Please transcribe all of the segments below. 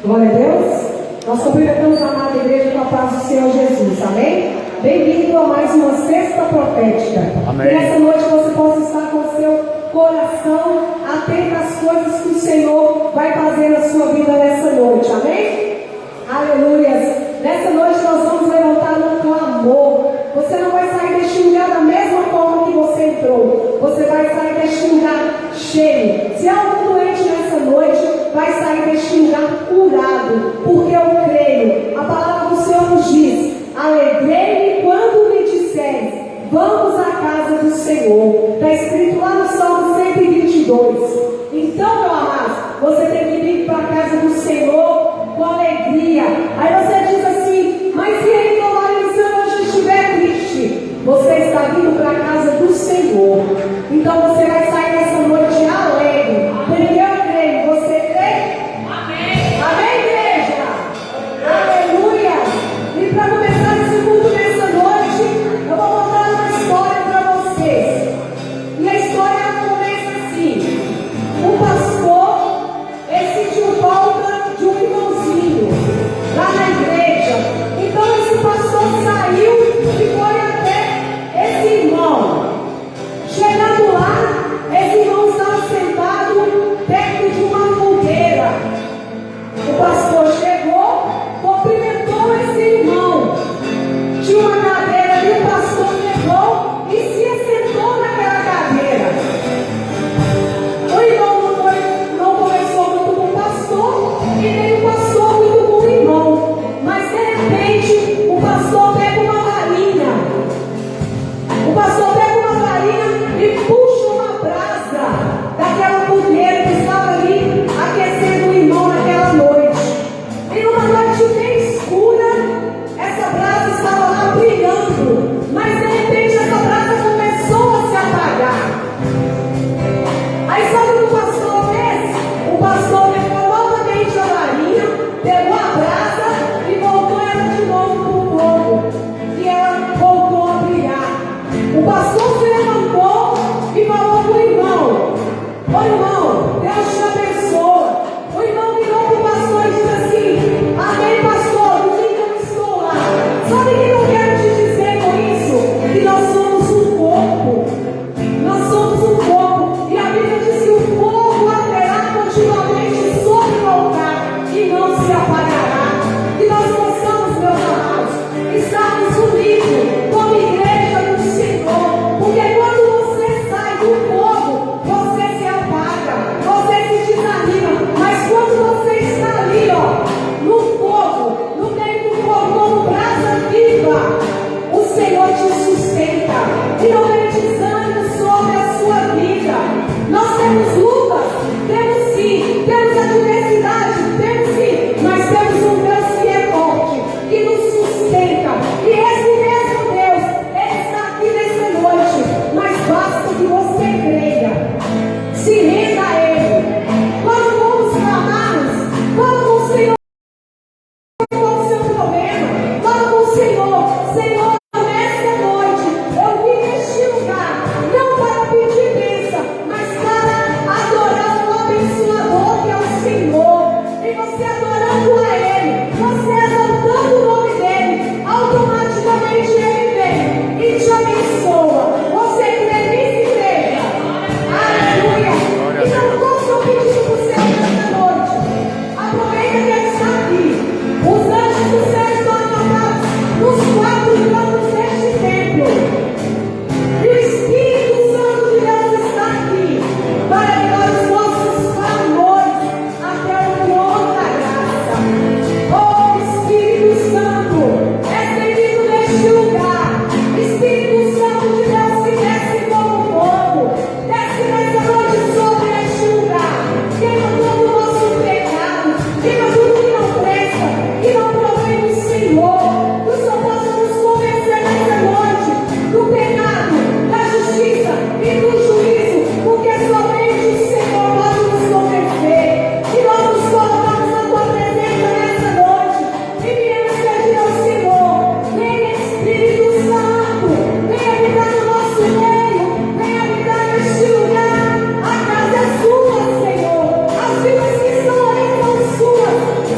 Glória a Deus. Nós cumprimentamos a amada igreja com a paz do Senhor Jesus. Amém? Bem-vindo a mais uma sexta profética. Amém. Que nessa noite você possa estar com o seu coração atento às coisas que o Senhor vai fazer na sua vida nessa noite. Amém? Aleluia. Nessa noite nós vamos levantar um clamor. Você não vai sair deste lugar da mesma forma que você entrou. Você vai sair deste lugar cheio. Se há algum doente nessa noite, vai sair deste lugar curado. Porque eu creio. A palavra do Senhor nos diz: alegrei-me quando me disseres, vamos à casa do Senhor. Está escrito lá no Salmo 122. Então, meu amado, você tem que vir para a casa do Senhor com alegria. Aí você diz assim: mas e aí, Tomara, se eu hoje estiver triste? Você está vindo para a casa do Senhor. Então você vai sair nessa noite alegre. Porque eu creio. Você crê? Amém. Amém, igreja? Aleluia. E para começar esse culto nessa noite, eu vou contar uma história para vocês. E a história começa assim: um pastor sentiu falta de um irmãozinho lá na igreja. Então esse pastor saiu e foi até esse irmão. Chegando lá, esse irmão estava sentado perto de uma fogueira. O pastor chegou, cumprimentou esse irmão. Tinha uma cadeira ali, o pastor pegou e se assentou naquela cadeira. O irmão não conversou muito com o pastor e nem o pastor muito com o irmão. Mas de repente o pastor pega uma varinha. O pastor pega uma varinha e puxa uma brasa daquela fogueira que estava ali aquecendo o irmão naquela noite. E numa noite bem escura, essa brasa estava lá brilhando. Mas de repente essa brasa começou a se apagar. Aí sabe o que o pastor fez? O pastor pegou novamente a varinha, pegou a brasa e voltou ela de novo para o fogo. E ela voltou a brilhar. O pastor se levantou e falou para o irmão: ô irmão, Deus te abençoa. O irmão virou para o pastor e disse assim: amém, pastor, domingo eu estou lá. Sabe o que eu quero te dizer com isso? Que nós somos um corpo. Nós somos um corpo. E a Bíblia diz que o fogo arderá continuamente sobre o altar e não se apagará. Que nós possamos, meus amados, estarmos unidos como igreja do Senhor. Porque quando você sai do fogo, você se apaga, você se desanima. Mas quando você está ali, no fogo, no meio do fogo, como brasa viva, o Senhor te sustenta. E não tem desânimo sobre a sua vida. Nós temos lutas, temos sim, temos adversidade, temos sim, mas temos um Deus que é forte, que nos sustenta. E esse mesmo Deus, Ele está aqui nessa noite. Mas basta que você creia, se renda a Ele. Quando vamos clamarmos, quando o Senhor com o seu problema, fala com o Senhor: Senhor, nesta noite eu vim neste lugar, não para pedir bênção, mas para adorar o abençoador que é o Senhor. E você adorando a Ele, você exaltando o nome dEle, automaticamente Ele vem e te abençoa. Você crê nisso, igreja? Aleluia! Então, qual o seu pedido para o Senhor nesta noite? Aproveita que Ele está aqui. Os anjos do céu estão acampados nos quatro cantos deste templo. E o Espírito Santo de Deus está aqui para levar os nossos clamores até o trono da graça. Oh, Espírito Santo, é bem-vindo neste lugar. Espírito Santo de Deus, que desce como fogo, desce nessa noite sobre este lugar. Queima todo o nosso pecado, queima tudo que não presta, que não provém do Senhor. Que o Senhor possa nos convencer nessa noite do pecado, da justiça e do juízo, porque somente o Senhor pode nos convencer. E nós nos colocamos na tua presença nessa noite e viemos pedir ao Senhor: venha, Espírito Santo, venha habitar no nosso meio, venha habitar neste lugar. A casa é sua, Senhor. As vidas que estão ali são suas.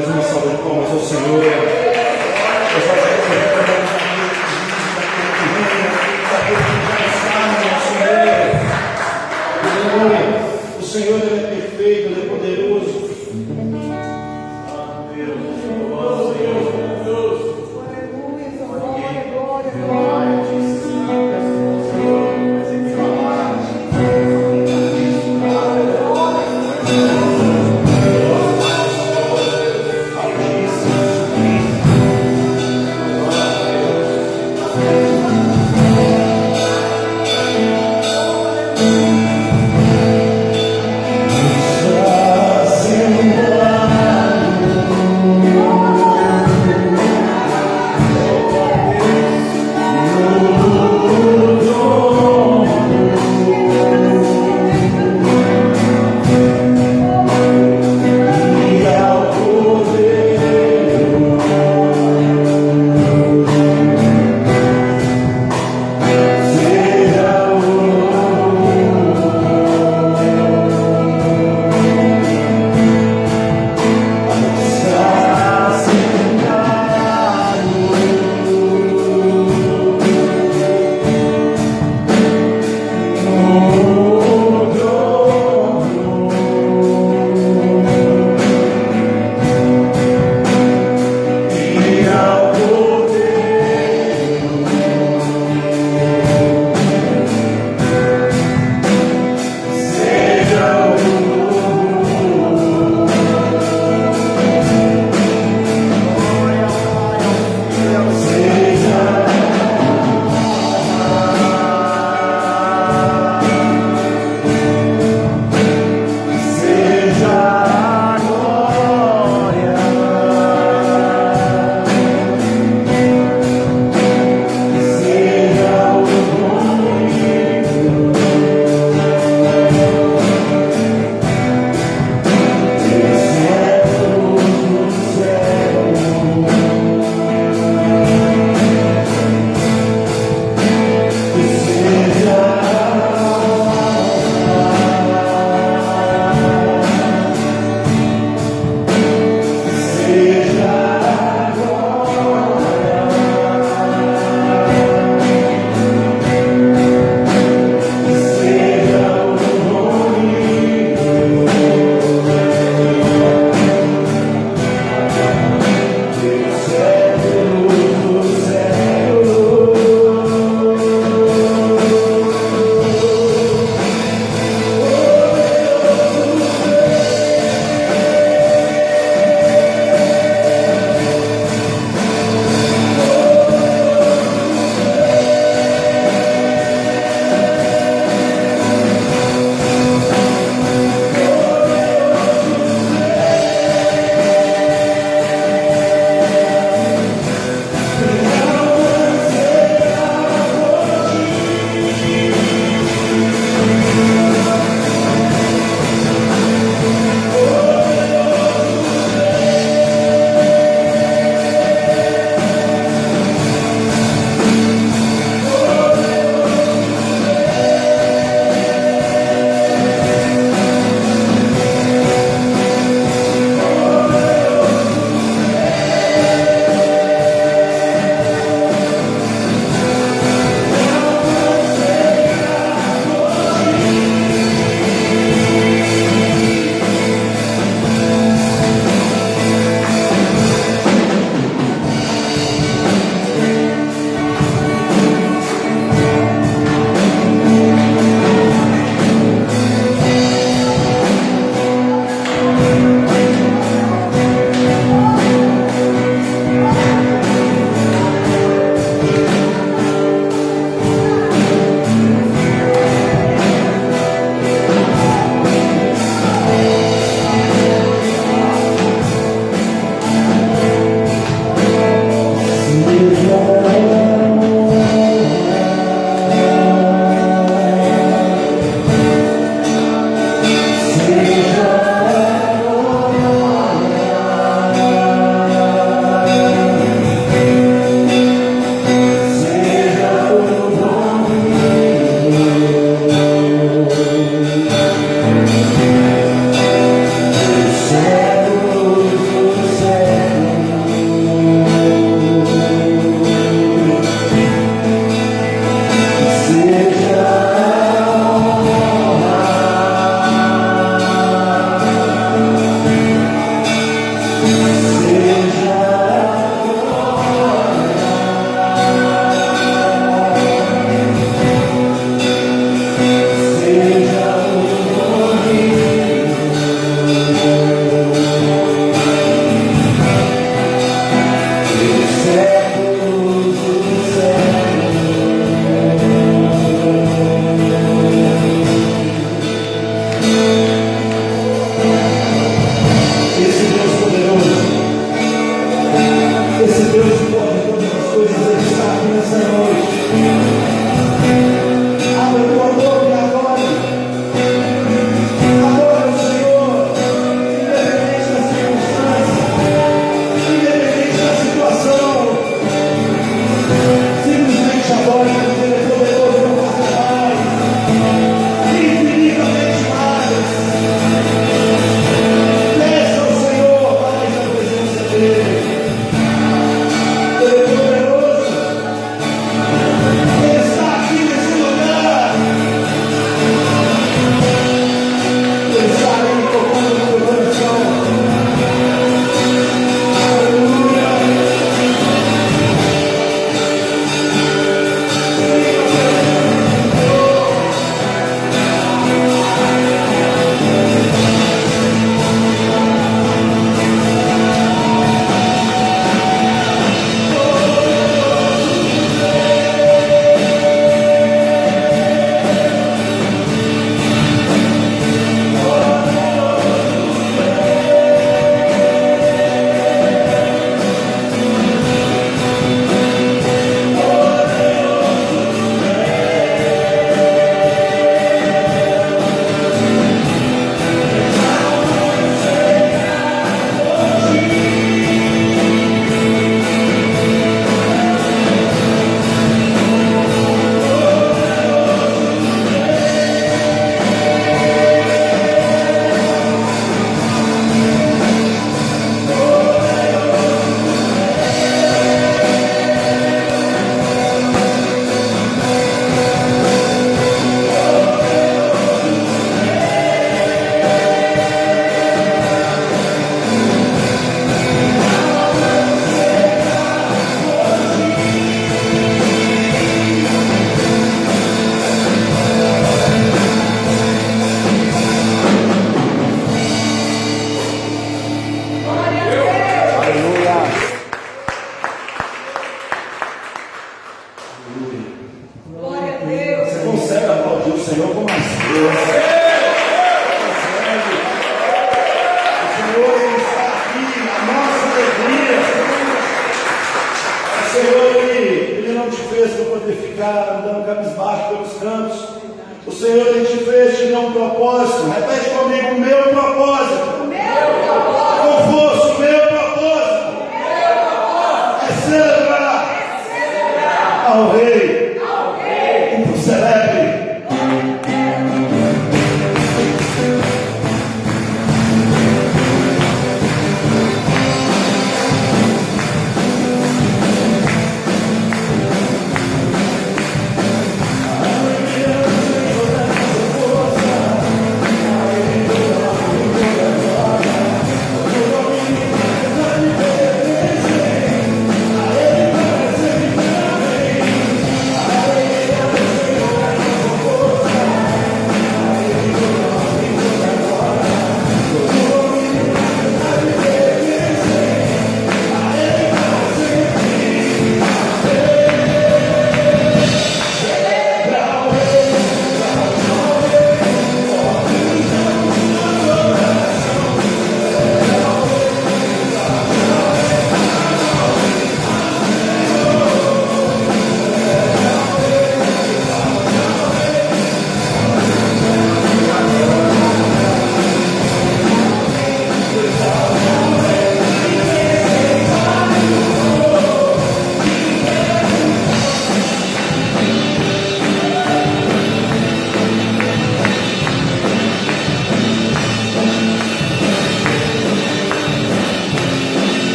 mais uma salva de palmas ao Senhor. O Senhor ele é perfeito, ele é poderoso.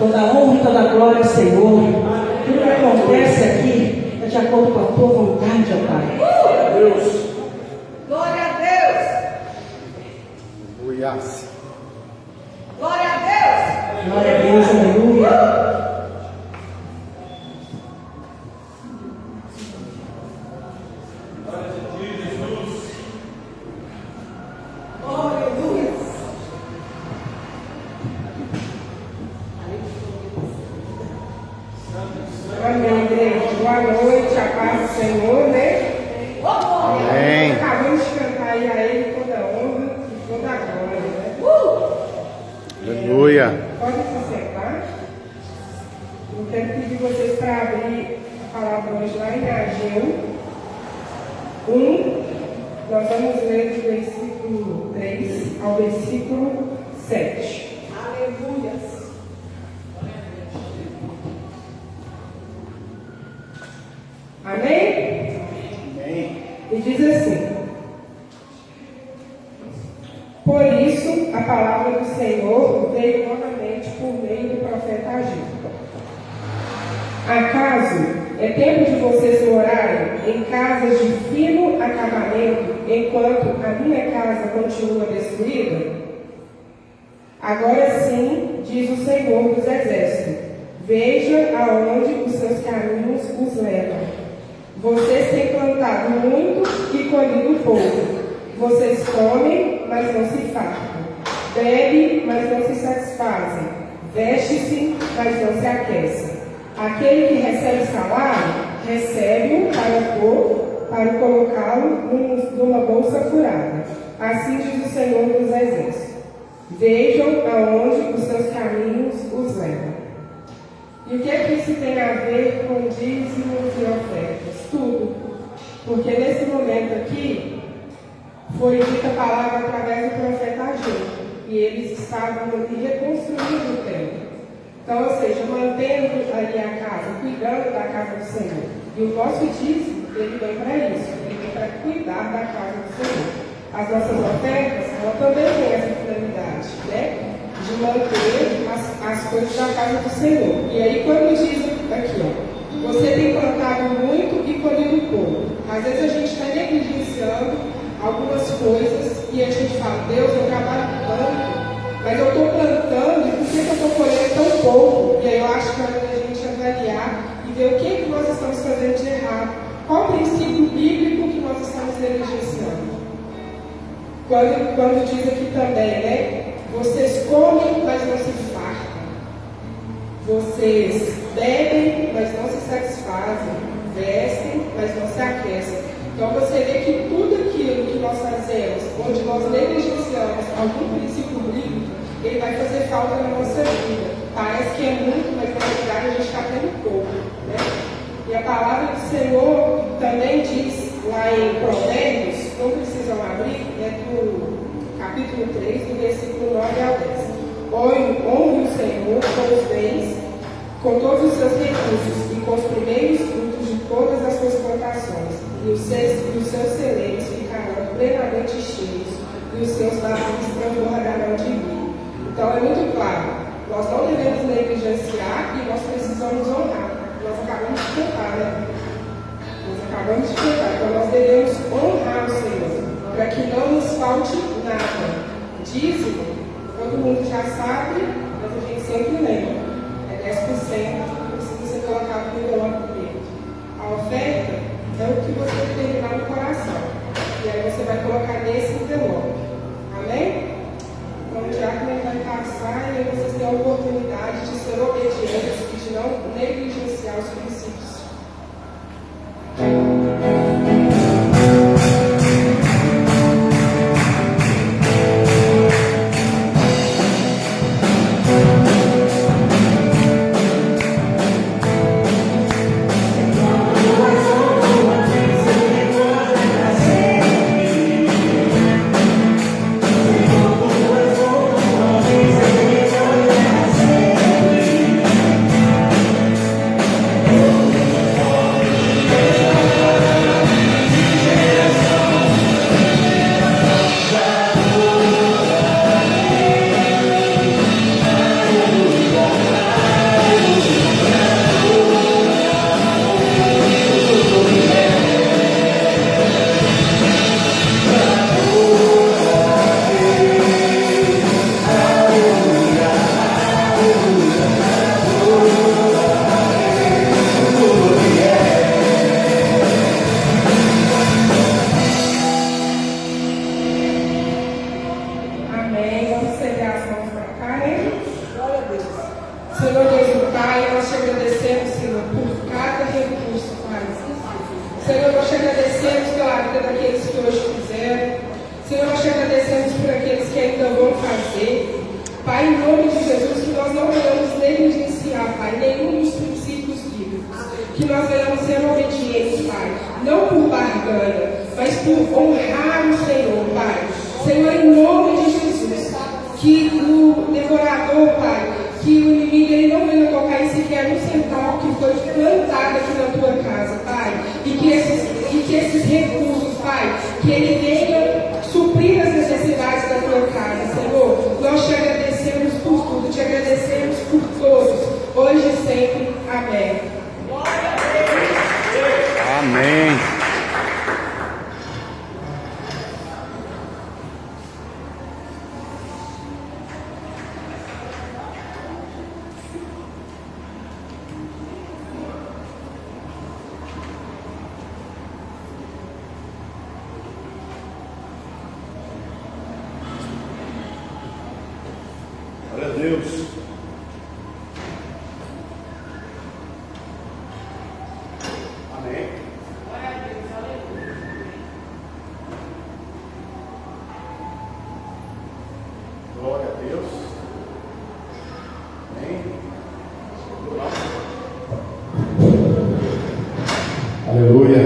Toda honra e toda glória ao Senhor. Tudo que acontece aqui é de acordo com a tua vontade, ó Pai. Deus. Glória a Deus. Aleluia. Glória a Deus. Glória a Deus, aleluia. Amém, igreja. Boa noite, a paz do Senhor, né? Amém. Acabamos de cantar aí a Ele toda honra e toda glória, né? Aleluia. Pode se sentar. Eu quero pedir vocês para abrir a palavra hoje lá em Ageu 1. Nós vamos ler do versículo 3 ao versículo 7. Aleluia. Amém? Amém. E diz assim: por isso a palavra do Senhor veio novamente por meio do profeta Ageu. Acaso é tempo de vocês morarem em casas de fino acabamento, enquanto a minha casa continua destruída? Agora sim, diz o Senhor dos Exércitos, veja aonde os seus caminhos os levam. Vocês têm plantado muito e colhido pouco. Vocês comem, mas não se fartam. Bebem, mas não se satisfazem. Veste-se, mas não se aquecem. Aquele que recebe salário, recebe-o para colocá-lo numa bolsa furada. Assim diz o Senhor dos Exércitos. Vejam aonde os seus caminhos os levam. E o que é que isso tem a ver com dízimos e ofertas? Tudo. Porque nesse momento aqui, foi dita a palavra através do profeta Ageu. E eles estavam ali reconstruindo o templo. Então, ou seja, mantendo ali a casa, cuidando da casa do Senhor. E o nosso dízimo, ele vem para isso. Ele vem para cuidar da casa do Senhor. As nossas ofertas, ela também tem essa finalidade, né? De manter as coisas da casa do Senhor. E aí quando diz aqui, ó, você tem plantado muito e colhido pouco. Às vezes a gente está negligenciando algumas coisas e a gente fala, Deus, eu trabalho tanto, mas eu estou plantando e por que eu estou colhendo tão pouco? E aí eu acho que é hora da gente avaliar e ver o que nós estamos fazendo de errado. Qual o princípio bíblico que nós estamos negligenciando? Quando diz aqui também, né? Vocês comem, mas não se fartam. Vocês bebem, mas não se satisfazem. Vestem, mas não se aquecem. Então você vê que tudo aquilo que nós fazemos, onde nós negligenciamos algum princípio bíblico, ele vai fazer falta na nossa vida. Parece que é muito, mas na verdade a gente está tendo pouco. Né? E a palavra do Senhor também diz lá em Provérbios, não precisam abrir, é do capítulo 3, do versículo 9 ao 10. Honre o Senhor com os bens, com todos os seus recursos e com os primeiros frutos de todas as suas plantações, e os seus celeiros ficarão plenamente cheios, e os seus barris transbordarão de vinho. Então é muito claro, nós não devemos negligenciar e nós precisamos honrar. Nós acabamos de cantar, né? Então nós devemos honrar o Senhor, para que não nos falte nada. Dízimo, todo mundo já sabe, mas a gente sempre lembra. É 10% que precisa ser colocado no envelope dele. A oferta é o que você determinar no coração. E aí você vai colocar nesse envelope. Amém? Então o diácono vai passar e aí vocês têm a oportunidade de ser obedientes e de não negligenciar os princípios. Senhor Deus e Pai, nós te agradecemos, Senhor, por cada recurso, Pai. Senhor, nós te agradecemos pela vida daqueles que hoje fizeram. Senhor, nós te agradecemos por aqueles que ainda vão fazer. Pai, em nome de Jesus, que nós não venhamos negligenciar, Pai, nenhum dos princípios bíblicos. Que nós venhamos ser obedientes, Pai, não por barganha, mas por honrar o Senhor, Pai. Senhor, em nome de Jesus, que o devorador, Pai, que o inimigo ele não venha tocar em sequer um centavo que foi plantado aqui na tua casa, Pai. E que esses recursos, Pai, que ele venha suprir as necessidades da tua casa, Senhor. Nós te agradecemos por tudo, te agradecemos por todos, hoje e sempre. Amém. Amém. Glória a Deus. Amém. Glória a Deus. Amém. Aleluia.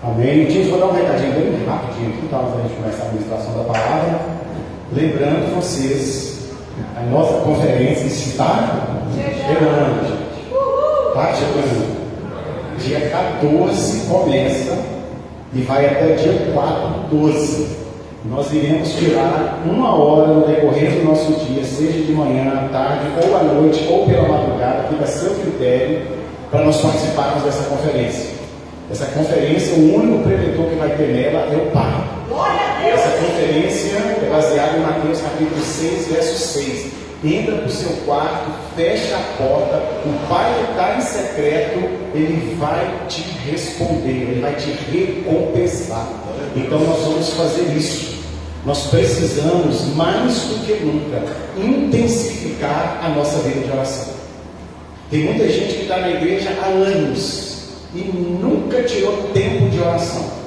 Amém. Gente, vou dar um recadinho bem rapidinho aqui, tá? Antes da gente começar a ministração da palavra. Lembrando vocês, a nossa conferência está chegando, gente. Está chegando. Dia 14 começa e vai até dia 4/12. Nós iremos tirar 1 hora no decorrer do nosso dia, seja de manhã, à tarde, ou à noite, ou pela madrugada, fica a seu critério, para nós participarmos dessa conferência. Essa conferência, o único preventor que vai ter nela é o Pai. Essa conferência é baseada em Mateus capítulo 6, verso 6. Entra para o seu quarto, fecha a porta, o Pai que está em secreto, Ele vai te responder, Ele vai te recompensar. Então nós vamos fazer isso. Nós precisamos, mais do que nunca, intensificar a nossa vida de oração. Tem muita gente que está na igreja há anos e nunca tirou tempo de oração.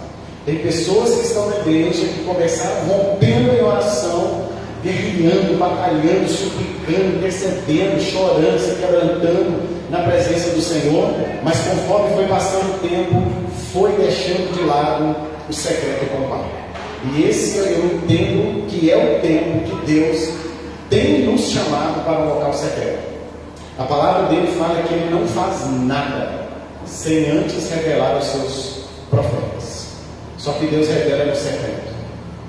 Tem pessoas que estão na igreja que começaram rompendo em oração, guerreando, batalhando, suplicando, intercedendo, chorando, se quebrantando na presença do Senhor, mas conforme foi passando o tempo, foi deixando de lado o secreto com o Pai. E esse eu entendo que é o tempo que Deus tem nos chamado para um local secreto. A palavra dele fala que ele não faz nada sem antes revelar aos seus profetas. Só que Deus revela no secreto.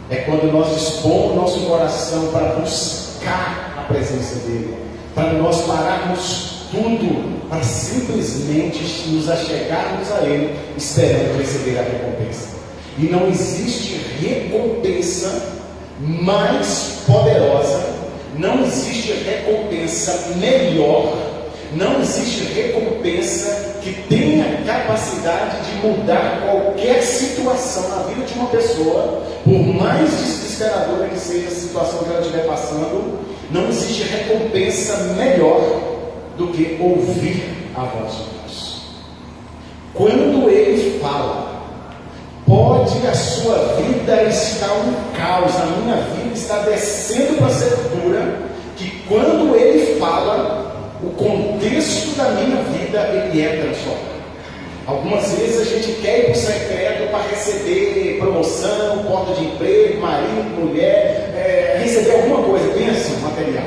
É quando nós dispomos o nosso coração para buscar a presença dele, para nós pararmos tudo, para simplesmente nos achegarmos a ele, esperando receber a recompensa. E não existe recompensa mais poderosa, não existe recompensa melhor, não existe recompensa que tenha capacidade de mudar qualquer situação na vida de uma pessoa, por mais desesperadora que seja a situação que ela estiver passando. Não existe recompensa melhor do que ouvir a voz de Deus. Quando Ele fala, pode a sua vida estar um caos, a minha vida está descendo para a sepultura, que quando Ele fala, o contexto da minha vida ele é transformado. Algumas vezes a gente quer ir para o secreto para receber promoção, porta de emprego, marido, mulher, receber alguma coisa, bênção material,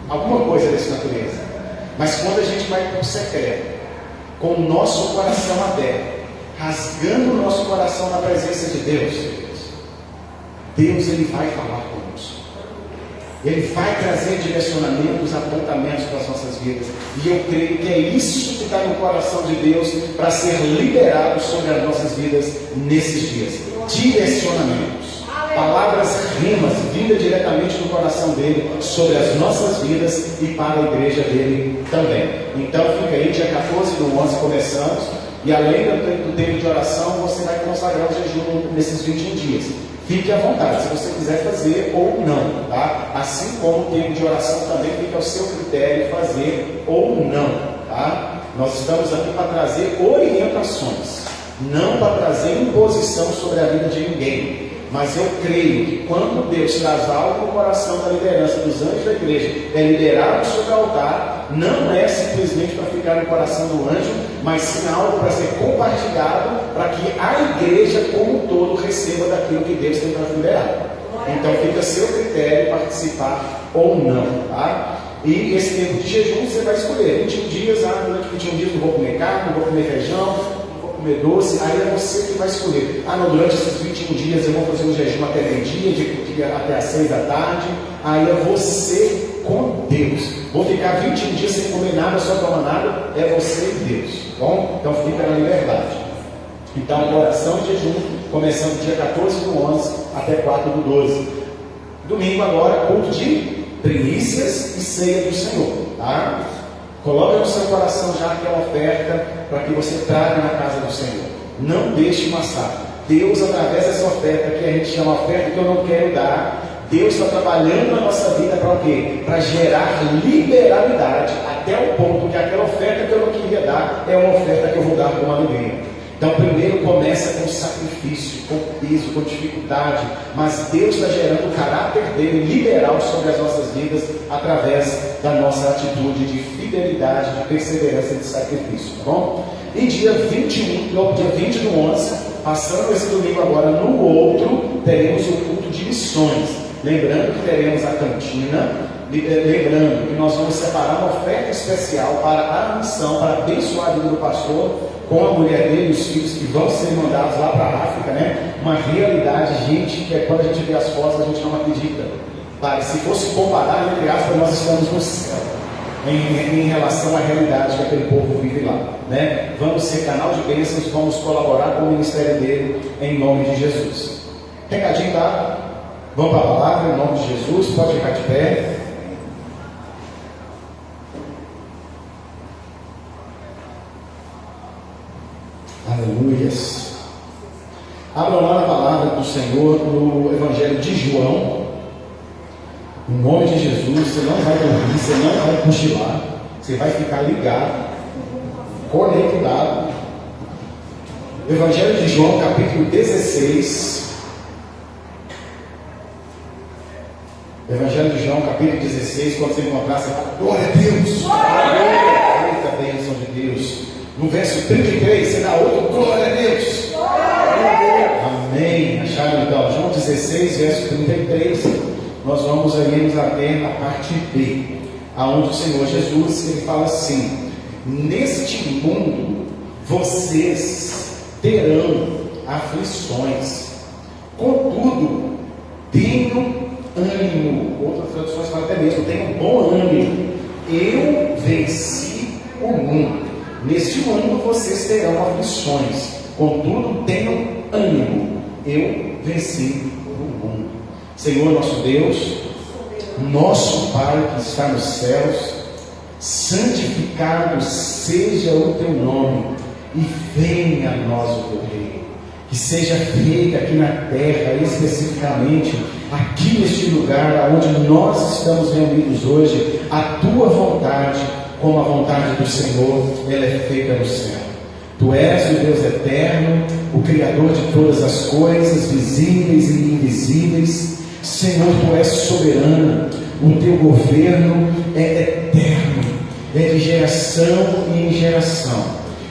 alguma coisa dessa natureza. Mas quando a gente vai para o secreto, com o nosso coração aberto, rasgando o nosso coração na presença de Deus, Deus ele vai falar conosco. Ele vai trazer direcionamentos, apontamentos para as nossas vidas. E eu creio que é isso que está no coração de Deus para ser liberado sobre as nossas vidas nesses dias. Direcionamentos, palavras rimas, vindas diretamente do coração dele sobre as nossas vidas e para a igreja dele também. Então fica aí, dia 14 do 11 começamos. E além do tempo de oração, você vai consagrar o jejum nesses 21 dias. fique à vontade, se você quiser fazer ou não, tá? Assim como o tempo de oração também fica ao seu critério fazer ou não, tá? Nós estamos aqui para trazer orientações, não para trazer imposição sobre a vida de ninguém. Mas eu creio que quando Deus traz algo no coração da liderança dos anjos da igreja, é liberado sobre o altar, não é simplesmente para ficar no coração do anjo, mas sim algo para ser compartilhado, para que a igreja como um todo receba daquilo que Deus tem para liberar. Então fica a seu critério participar ou não, tá? E esse tempo de jejum você vai escolher 21 dias, durante 21 dias não vou comer carne, não vou comer feijão, comer doce, aí é você que vai escolher. Não, durante esses 21 dias eu vou fazer um jejum até meio-dia, até às 6 da tarde. Aí é você com Deus. Vou ficar 21 dias sem comer nada, só tomar nada, é você e Deus. Bom? Então fica na liberdade. Então, oração e jejum, começando dia 14 do 11 até 4 do 12. Domingo agora, culto de primícias e ceia do Senhor, tá? Coloque no seu coração já aquela oferta para que você traga na casa do Senhor. Não deixe passar. Deus, através dessa oferta que a gente chama oferta que eu não quero dar, Deus está trabalhando na nossa vida para o quê? Para gerar liberalidade, até o ponto que aquela oferta que eu não queria dar é uma oferta que eu vou dar com alegria. Então primeiro começa com sacrifício, com peso, com dificuldade, mas Deus está gerando o caráter dele liberal sobre as nossas vidas através da nossa atitude de fidelidade, de perseverança e de sacrifício, tá bom? E dia 20 do 11, passando esse domingo agora no outro, teremos o culto de missões. Lembrando que teremos a cantina, lembrando que nós vamos separar uma oferta especial para a missão, para abençoar a vida do pastor, com a mulher dele e os filhos que vão ser mandados lá para a África, né? Uma realidade, gente, que quando a gente vê as fotos a gente não acredita. Pai, se fosse comparar, entre aspas, nós estamos no céu em relação à realidade que aquele povo vive lá, né? Vamos ser canal de bênçãos, vamos colaborar com o ministério dele em nome de Jesus. Recadinho dado, vamos para a palavra em nome de Jesus, pode ficar de pé. Aleluias. Abra lá a palavra do Senhor no Evangelho de João. Em nome de Jesus, você não vai dormir, você não vai cochilar, você vai ficar ligado, conectado. Evangelho de João, capítulo 16. Evangelho de João, capítulo 16. Quando você encontrar, você fala: glória a Deus! Eita bênção de Deus! No verso 33, você dá outro: glória a Deus! Amém. Acharam então? João 16, verso 33. Nós vamos aí nos ater na parte B, aonde o Senhor Jesus ele fala assim: neste mundo vocês terão aflições, contudo tenham ânimo. Outras traduções falam até mesmo: tenham bom ânimo, eu venci o mundo. Neste mundo vocês terão aflições, contudo tenham ânimo, eu venci o mundo. Senhor nosso Deus, nosso Pai que está nos céus, santificado seja o teu nome, e venha a nós o teu reino. Que seja feita aqui na terra, especificamente aqui neste lugar onde nós estamos reunidos hoje, a tua vontade, como a vontade do Senhor, ela é feita no céu. Tu és o Deus eterno, o Criador de todas as coisas, visíveis e invisíveis. Senhor, Tu és soberano, o Teu governo é eterno, é de geração em geração.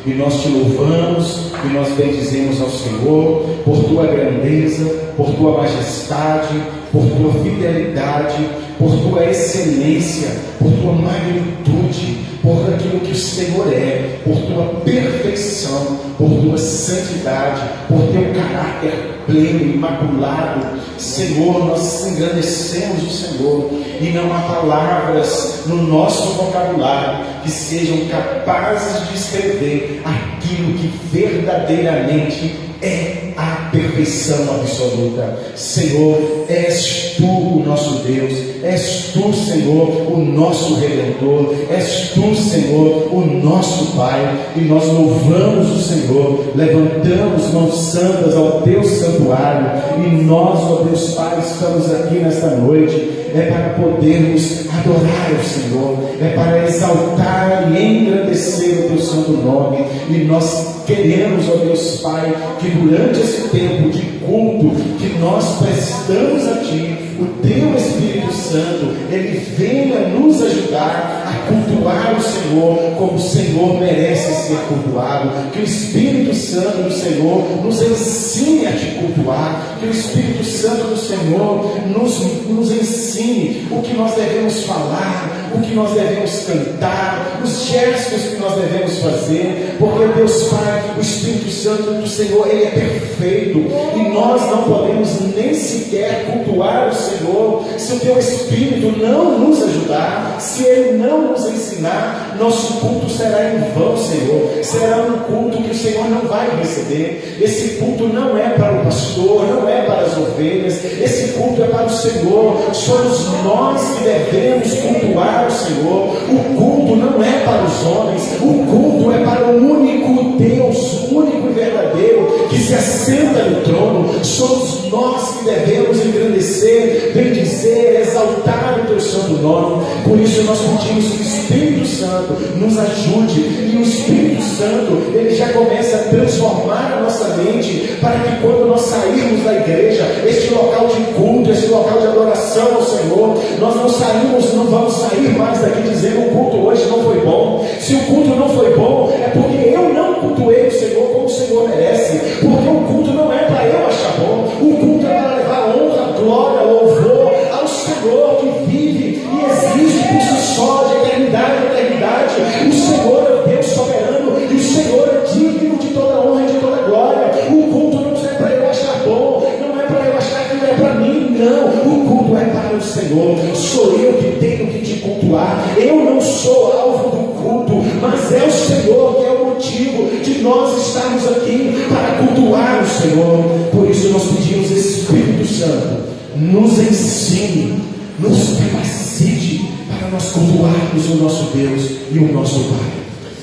E nós Te louvamos e nós bendizemos ao Senhor por Tua grandeza, por Tua majestade, por Tua fidelidade, por Tua excelência, por Tua magnitude, por aquilo que o Senhor é, por Tua perfeição, por Tua santidade, por Teu caráter pleno, imaculado. Senhor, nós engrandecemos o Senhor, e não há palavras no nosso vocabulário que sejam capazes de descrever aquilo que verdadeiramente é a à perfeição absoluta. Senhor, és Tu o nosso Deus, és Tu, Senhor, o nosso Redentor, és Tu, Senhor, o nosso Pai, e nós louvamos o Senhor, levantamos mãos santas ao Teu santuário, e nós, ó Deus Pai, estamos aqui nesta noite, para podermos adorar o Senhor, para exaltar e engrandecer o Teu santo nome, e nós queremos, ó Deus Pai, que durante esse tempo de culto que nós prestamos a Ti, o Teu Espírito Santo, Ele venha nos ajudar a cultuar o Senhor como o Senhor merece ser cultuado. Que o Espírito Santo do Senhor nos ensine a Te cultuar, que o Espírito Santo do Senhor nos ensine o que nós devemos falar, o que nós devemos cantar, os gestos que nós devemos fazer, porque Deus Pai, o Espírito Santo do Senhor, Ele é perfeito, e nós não podemos nem sequer cultuar o Senhor se o Teu Espírito não nos ajudar, se Ele não nos ensinar. Nosso culto será em vão, Senhor, será um culto que o Senhor não vai receber. Esse culto não é para o pastor, não é para as ovelhas, esse culto é para o Senhor. Somos nós que devemos cultuar o Senhor. O culto não é para os homens, o culto é para o único Deus, o único e verdadeiro, que se assenta no trono. Somos nós que devemos engrandecer, bendizer, exaltar o Teu santo nome. Por isso nós pedimos que o Espírito Santo nos ajude, e o Espírito Santo, ele já começa a transformar a nossa mente, para que quando nós sairmos da igreja, este local de culto, este local de adoração ao Senhor, nós não vamos sair mais daqui dizendo: o culto hoje não foi bom. Se o culto não foi bom, é porque eu não cultuei o Senhor como o Senhor merece, porque o culto não é para eu achar bom, o culto é para levar honra, glória, louvor ao Senhor que vive e existe por si só, de eternidade a eternidade. O Senhor é Deus soberano, e o Senhor é digno de toda honra e de toda glória. O culto não é para eu achar bom, não é para eu achar que não é para mim, não. O culto é para o Senhor. Sou eu que tenho que Te cultuar. Eu não sou alvo do culto, mas é o Senhor que é o motivo de nós estarmos aqui, para cultuar o Senhor. Por isso nós pedimos: Espírito Santo, nos ensine, nos capacite para nós cultuarmos o nosso Deus e o nosso Pai.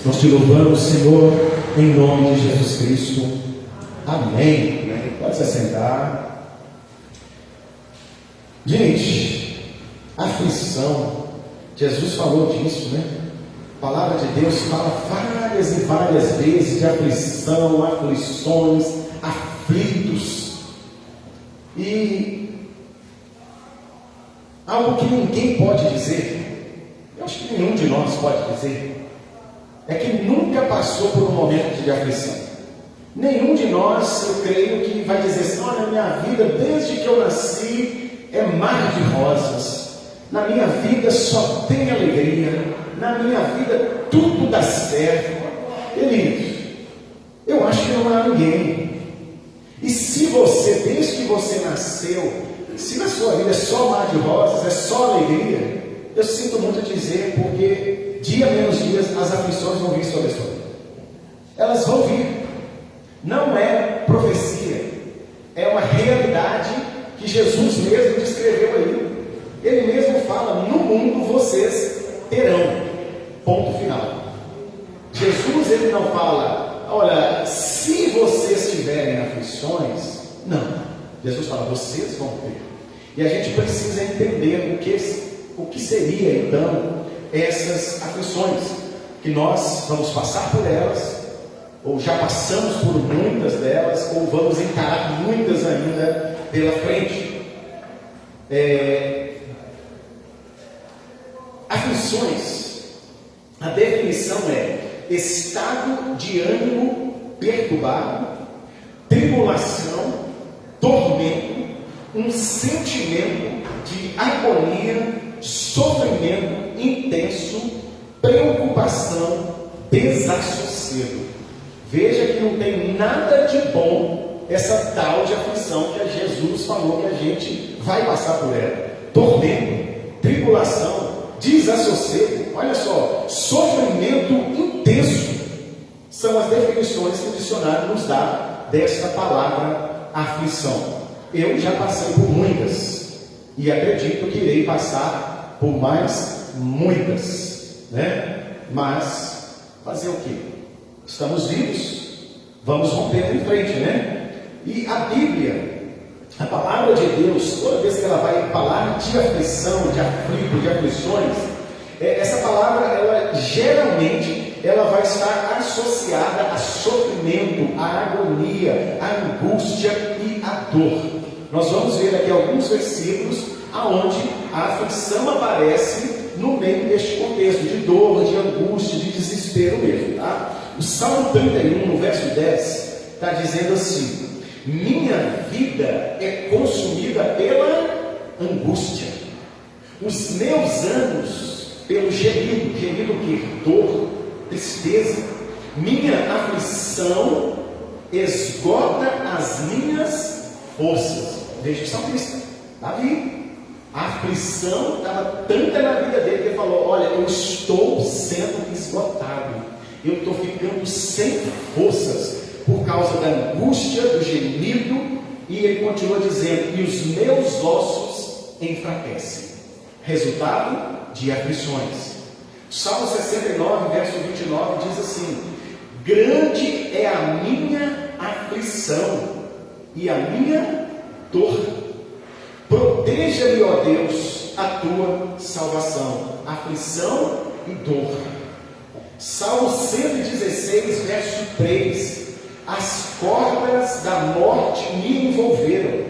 Nós Te louvamos, Senhor, em nome de Jesus Cristo. Amém. Pode se assentar. Gente, aflição, Jesus falou disso, né? A palavra de Deus fala várias e várias vezes de aflição, aflições, aflitos. E algo que ninguém pode dizer, eu acho que nenhum de nós pode dizer, é que nunca passou por um momento de aflição. Nenhum de nós, eu creio, que vai dizer assim: olha, minha vida desde que eu nasci é mar de rosas, na minha vida só tem alegria, na minha vida tudo dá certo. Queridos, eu acho que não há ninguém. E se você, desde que você nasceu, se na sua vida é só mar de rosas, é só alegria, eu sinto muito dizer, porque dia menos dia as aflições vão vir sobre a sua vida. Elas vão vir. Não é profecia, é uma realidade que Jesus mesmo descreveu aí. Ele mesmo fala: no mundo vocês terão, ponto final. Jesus, ele não fala: olha, se vocês tiverem aflições. Não, Jesus fala: vocês vão ter. E a gente precisa entender o que seria então essas aflições, que nós vamos passar por elas, ou já passamos por muitas delas, ou vamos encarar muitas ainda pela frente. Aflições, a definição é estado de ânimo perturbado, tribulação, tormento, um sentimento de agonia, sofrimento intenso, preocupação, desassossego. Veja que não tem nada de bom essa tal de aflição que Jesus falou que a gente vai passar por ela. Tormento, tribulação, desassossego, olha só, sofrimento intenso, são as definições que o dicionário nos dá desta palavra aflição. Eu já passei por muitas e acredito que irei passar por mais muitas, né? Mas fazer o quê? Estamos vivos, vamos rompendo em frente, né? E a Bíblia, a palavra de Deus, toda vez que ela vai falar de aflição, de aflito, de aflições, essa palavra, ela geralmente, ela vai estar associada a sofrimento, a agonia, a angústia e a dor. Nós vamos ver aqui alguns versículos aonde a aflição aparece no meio deste contexto de dor, de angústia, de desespero mesmo, tá? O Salmo 31, no verso 10, está dizendo assim: minha vida é consumida pela angústia, os meus anos pelo gemido. Gemido o quê? Dor, tristeza. Minha aflição esgota as minhas forças. Veja o salmista, Davi. A aflição estava tanta na vida dele que ele falou: olha, eu estou sendo esgotado, eu estou ficando sem forças por causa da angústia, do gemido. E ele continua dizendo: e os meus ossos enfraquecem. Resultado de aflições. Salmo 69, verso 29 diz assim: grande é a minha aflição e a minha dor. Proteja-me, ó Deus, a tua salvação. Aflição e dor. Salmo 116, verso 3: as cordas da morte me envolveram,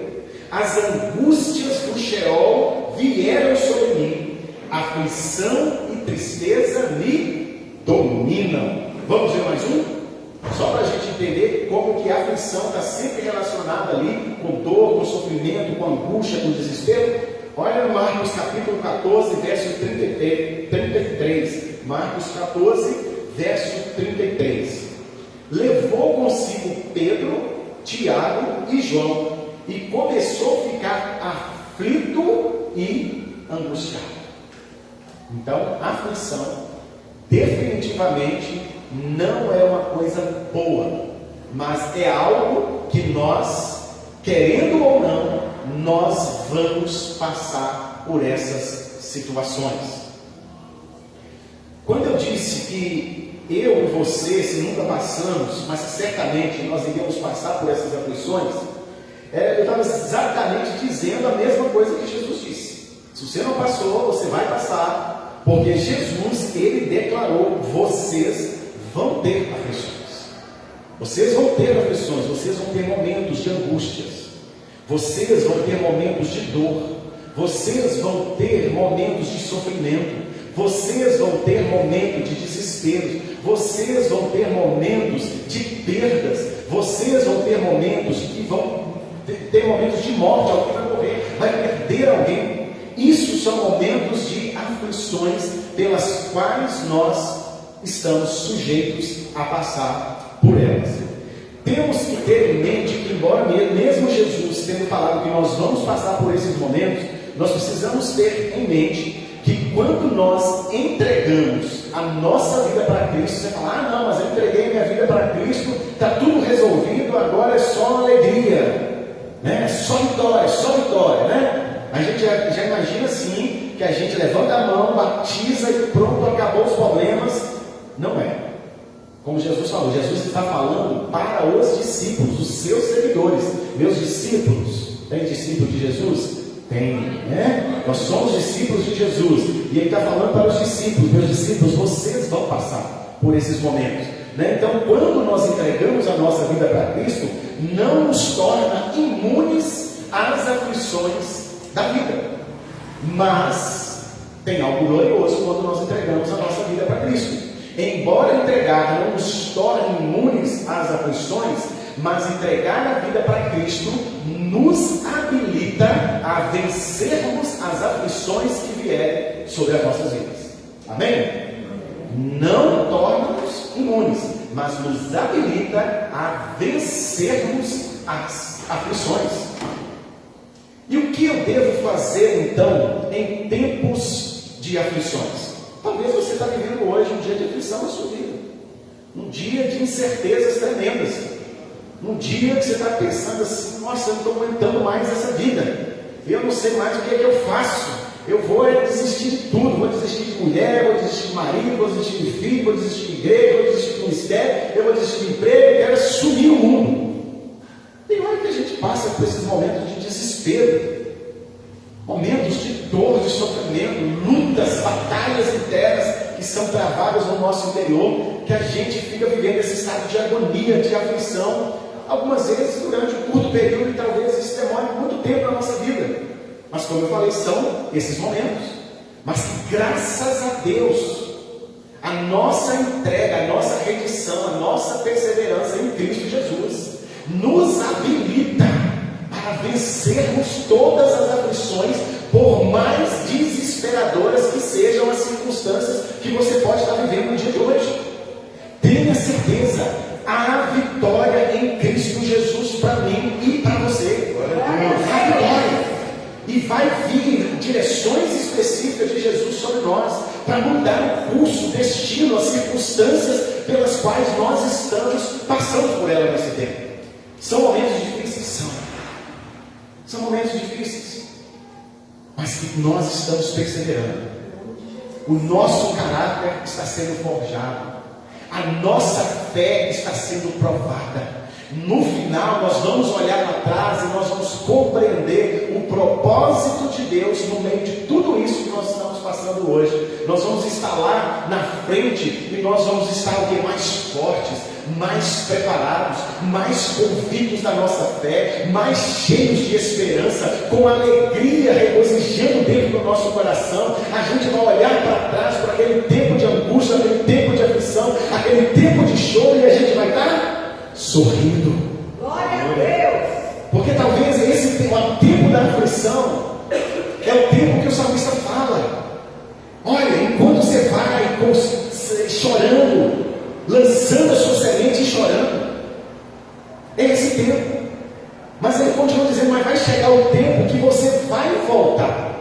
as angústias do Sheol vieram sobre mim, aflição e tristeza me dominam. Vamos ver mais um? Só para a gente entender como que a aflição está sempre relacionada ali com dor, com sofrimento, com angústia, com desespero. Olha Marcos capítulo 14, verso 33. Marcos 14, verso 33. Levou consigo Pedro, Tiago e João, e começou a ficar aflito e angustiado. Então, a aflição definitivamente não é uma coisa boa, mas é algo que nós, querendo ou não, nós vamos passar por essas situações. Quando eu disse que eu e você, se nunca passamos, mas certamente nós iremos passar por essas aflições, eu estava exatamente dizendo a mesma coisa que Jesus disse. Se você não passou, você vai passar, porque Jesus, ele declarou: vocês vão ter aflições. Vocês vão ter aflições, vocês vão ter momentos de angústias, vocês vão ter momentos de dor, vocês vão ter momentos de sofrimento, vocês vão ter momentos de desespero, vocês vão ter momentos de perdas, vocês vão ter momentos que vão ter momentos de morte, alguém vai morrer, vai perder alguém. Isso são momentos de aflições pelas quais nós estamos sujeitos a passar por elas. Temos que ter em mente que, embora mesmo Jesus tendo falado que nós vamos passar por esses momentos, nós precisamos ter em mente que quando nós entregamos a nossa vida para Cristo, você fala: ah não, mas eu entreguei minha vida para Cristo, está tudo resolvido, agora é só alegria, né? Só vitória, né? A gente já imagina assim, que a gente levanta a mão, batiza e pronto, acabou os problemas. Não é. Como Jesus falou, Jesus está falando para os discípulos, os seus seguidores. Meus discípulos, tem discípulo de Jesus? Tem, né? Nós somos discípulos de Jesus. E ele está falando para os discípulos: meus discípulos, vocês vão passar por esses momentos, né? Então, quando nós entregamos a nossa vida para Cristo, não nos torna imunes às aflições da vida. Mas tem algo glorioso quando nós entregamos a nossa vida para Cristo. Embora entregar não nos torne imunes às aflições, mas entregar a vida para Cristo nos habilita a vencermos as aflições que vierem sobre as nossas vidas. Amém? Não torna-nos imunes, mas nos habilita a vencermos as aflições. E o que eu devo fazer então em tempos de aflições? Talvez você está vivendo hoje um dia de aflição na sua vida, um dia de incertezas tremendas, Um dia que você está pensando assim, nossa, eu não estou aguentando mais essa vida. Eu não sei mais o que é que eu faço. Eu vou desistir de tudo. Vou desistir de mulher, vou desistir de marido, vou desistir de filho, vou desistir de igreja, vou desistir de ministério, eu vou desistir de emprego, eu quero sumir o mundo. Tem hora que a gente passa por esses momentos de desespero, momentos de dor, de sofrimento, lutas, batalhas internas que são travadas no nosso interior, que a gente fica vivendo esse estado de agonia, de aflição, algumas vezes durante um curto período, e talvez isso demore muito tempo na nossa vida. Mas como eu falei, são esses momentos. Mas que graças a Deus, a nossa entrega, a nossa rendição, a nossa perseverança em Cristo Jesus nos habilita para vencermos todas as aflições, por mais desesperadoras que sejam as circunstâncias que você pode estar vivendo no dia de hoje. Tenha certeza, há vitória em Cristo Jesus para mim e para você. Há vitória. E vai vir direções específicas de Jesus sobre nós, para mudar o curso, o destino, as circunstâncias pelas quais nós estamos passando por ela nesse tempo. São momentos difíceis, são momentos difíceis, mas que nós estamos perseverando. O nosso caráter está sendo forjado, a nossa fé está sendo provada. No final nós vamos olhar para trás e nós vamos compreender o propósito de Deus no meio de tudo isso que nós estamos passando hoje. Nós vamos estar lá na frente e nós vamos estar mais fortes, mais preparados, mais convictos da nossa fé, mais cheios de esperança, com alegria regozijando dentro do nosso coração. A gente vai olhar para trás, para aquele tempo de angústia, aquele tempo de aflição, aquele tempo de choro, e a gente vai estar sorrindo. Glória a Deus. Porque talvez esse tempo da aflição é o tempo que o salmista fala. Olha, enquanto você vai chorando, lançando a sua semente e chorando, é esse tempo. Mas ele continua dizendo, mas vai chegar o tempo que você vai voltar.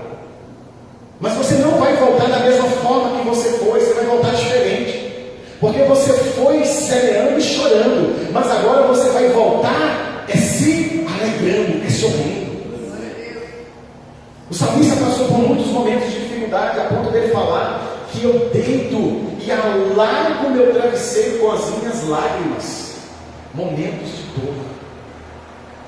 Mas você não vai voltar da mesma forma que você foi, você vai voltar diferente. Porque você foi semeando e chorando, mas agora você vai voltar se alegrando, sorrindo. O salmista passou por muitos momentos de dificuldade, a ponto dele falar que eu deito e alargo meu travesseiro com as minhas lágrimas. Momentos de dor,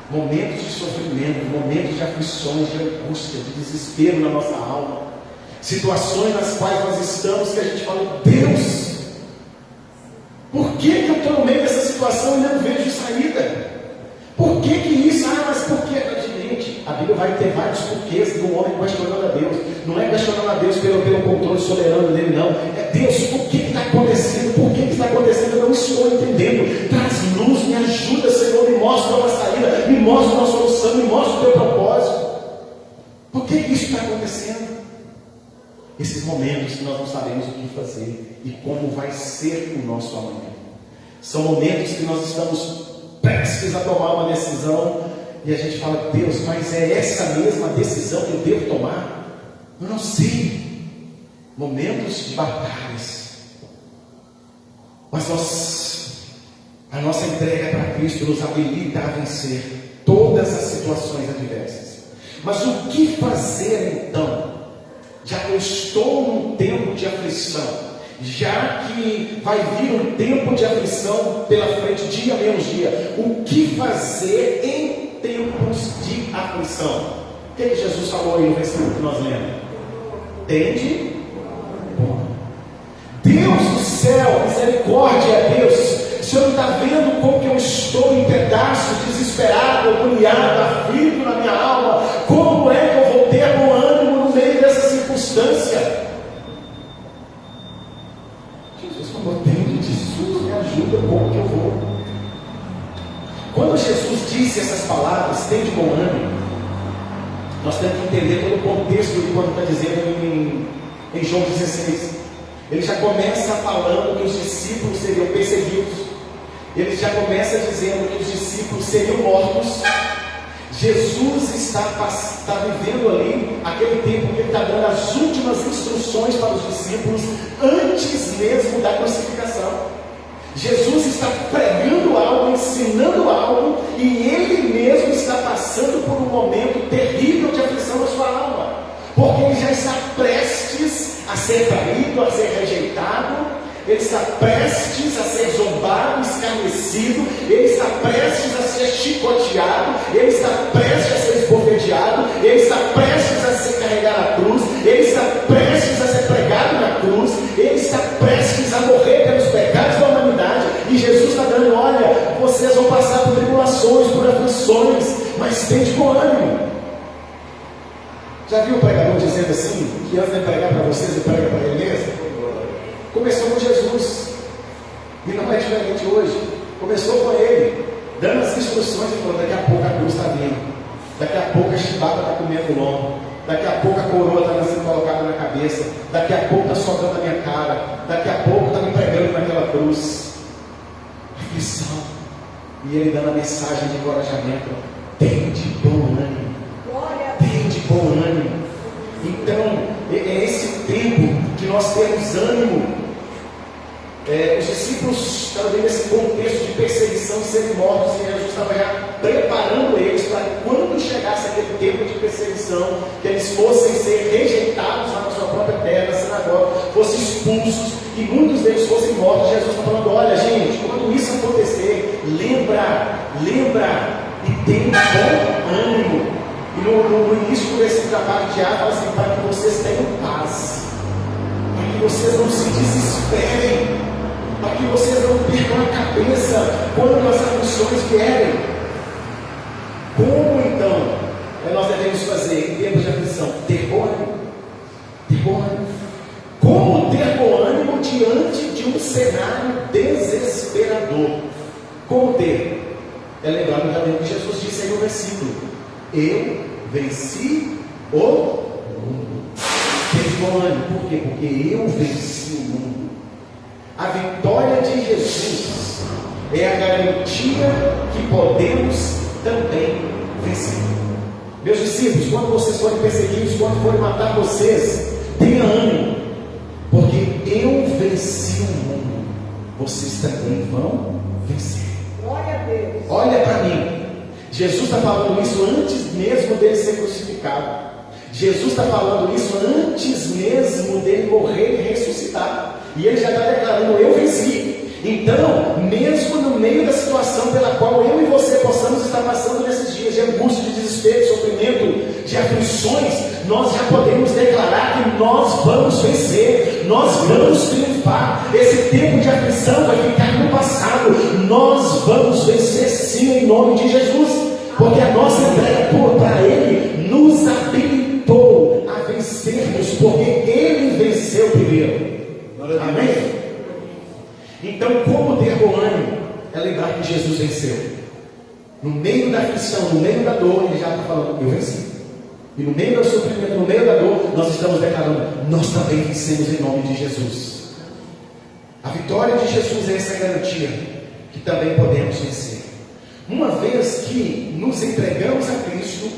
momentos de sofrimento, momentos de aflições, de angústia, de desespero na nossa alma, situações nas quais nós estamos que a gente fala, Deus, por que eu estou no meio dessa situação e não vejo saída? Por que isso? Mas por que? Gente, a Bíblia vai ter vários porquês do homem questionando a Deus. Não é questionando a Deus pelo controle soberano dele, não. É Deus, por que está acontecendo? Por que está acontecendo? Eu não estou entendendo. Traz luz, me ajuda, Senhor, me mostra uma saída, me mostra uma solução, me mostra o teu propósito. Por que isso está acontecendo? Esses momentos que nós não sabemos o que fazer e como vai ser o nosso amanhã. São momentos que nós estamos prestes a tomar uma decisão e a gente fala, Deus, mas é essa mesma decisão que eu devo tomar? Eu não sei. Momentos de batalhas. Mas a nossa entrega para Cristo nos habilita a vencer todas as situações adversas. Mas o que fazer então? Já que eu estou num tempo de aflição, já que vai vir um tempo de aflição pela frente, dia menos dia, o que fazer em tempos de aflição? O que Jesus falou aí no versículo que nós lemos? Tende bom. Deus do céu, misericórdia é Deus. O Senhor não está vendo como que eu estou em pedaços, desesperado, agoniado, aflito na minha alma? Como é que eu vou ter bom ânimo no meio dessa circunstância? Jesus falou, tende Jesus, me ajuda, como que eu vou? Quando Jesus disse essas palavras, tende bom ânimo, nós temos que entender todo o contexto de quando está dizendo em João 16. Ele já começa falando que os discípulos seriam perseguidos. Ele já começa dizendo que os discípulos seriam mortos. Jesus está vivendo ali aquele tempo que ele está dando as últimas instruções para os discípulos antes mesmo da crucificação. Jesus está pregando algo, ensinando algo, e ele mesmo está passando por um momento terrível de aflição na sua alma, porque ele já está prestes a ser traído, a ser rejeitado, ele está prestes a ser zombado, escarnecido, ele está prestes a ser chicoteado, ele está prestes a ser esbofeteado, ele está prestes a ser carregado na cruz, ele está prestes a ser pregado na cruz, ele está prestes a morrer pelos pecados da humanidade, e Jesus está dando: olha, vocês vão passar por tribulações, por aflições, mas tende com ânimo. Já viu o pregador dizendo assim, que antes de pregar para vocês, ele prega para ele mesmo? Começou com Jesus, e não é diferente hoje. Começou com ele, dando as instruções e falou: daqui a pouco a cruz está vindo, daqui a pouco a chibata está comendo o lombo, daqui a pouco a coroa está sendo colocada na cabeça, daqui a pouco está sobrando na minha cara, daqui a pouco está me pregando naquela cruz. Aflição. E ele dando a mensagem de encorajamento: tende bom ânimo, tende bom ânimo. Então, é esse tempo de nós termos ânimo. Os discípulos estavam vendo esse contexto de perseguição, de serem mortos, e Jesus estava já preparando eles para quando chegasse aquele tempo de perseguição, que eles fossem ser rejeitados lá na sua própria terra, na sinagoga, fossem expulsos, e muitos deles fossem mortos. Jesus está falando: olha, gente, quando isso acontecer, lembra, e tenha bom ânimo. E no início do versículo da parte de A, fala assim: para que vocês tenham paz, para que vocês não se desesperem, para que vocês não percam a cabeça quando as aflições vierem. Como então nós devemos fazer em tempos de aflição? Ter bom ânimo. Ter bom ânimo. Como ter bom ânimo diante de um cenário desesperador? Como ter? É lembrar também que Jesus disse aí no versículo: eu venci o mundo. Ter bom ânimo. Por quê? Porque eu venci o mundo. A vitória de Jesus é a garantia que podemos também vencer. Meus discípulos, quando vocês forem perseguidos, quando forem matar vocês, tenha ânimo, porque eu venci o mundo, vocês também vão vencer. Glória a Deus. Olha para mim, Jesus está falando isso antes mesmo dele ser crucificado. Jesus está falando isso antes mesmo dele morrer e ressuscitar. E ele já está declarando: eu venci. Então, mesmo no meio da situação pela qual eu e você possamos estar passando nesses dias de angústia, de desespero, de sofrimento, de aflições, nós já podemos declarar que nós vamos vencer, nós vamos triunfar. Esse tempo de aflição vai ficar no passado. Nós vamos vencer sim, em nome de Jesus, porque a nossa entrega para Ele nos habilitou a vencermos, porque Ele venceu primeiro. Amém? Então, como ter bom ânimo? É lembrar que Jesus venceu. No meio da aflição, no meio da dor, Ele já está falando: eu venci. E no meio do sofrimento, no meio da dor, nós estamos declarando: nós também vencemos em nome de Jesus. A vitória de Jesus é essa garantia que também podemos vencer. Uma vez que nos entregamos a Cristo,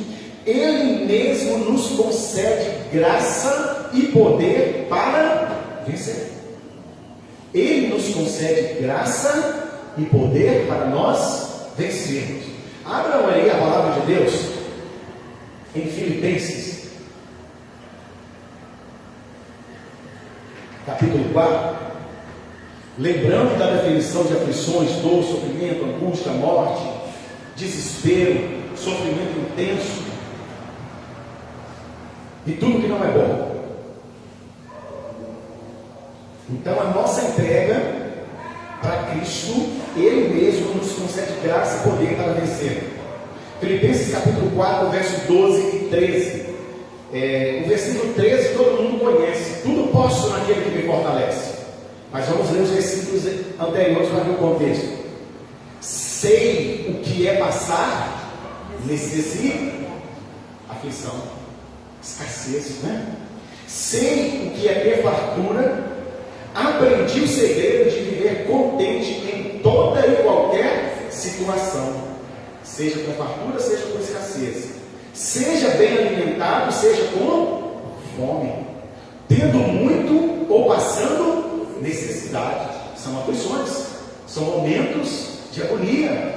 Ele mesmo nos concede graça e poder para vencer. Ele nos concede graça e poder para nós vencermos. Abram aí a palavra de Deus em Filipenses, capítulo 4. Lembrando da definição de aflições, dor, sofrimento, angústia, morte, desespero, sofrimento intenso e tudo que não é bom. Então, a nossa entrega para Cristo, Ele mesmo nos concede graça e poder para vencer. Filipenses capítulo 4, verso 12 e 13. O versículo 13 todo mundo conhece: tudo posso naquele que me fortalece. Mas vamos ler os versículos anteriores para ver o contexto. Sei o que é passar necessidade, aflição, escassez, né? Sei o que é ter fartura. Aprendi o segredo de viver contente em toda e qualquer situação, seja com fartura, seja com escassez, seja bem alimentado, seja com fome, tendo muito ou passando necessidade. São aflições, são momentos de agonia.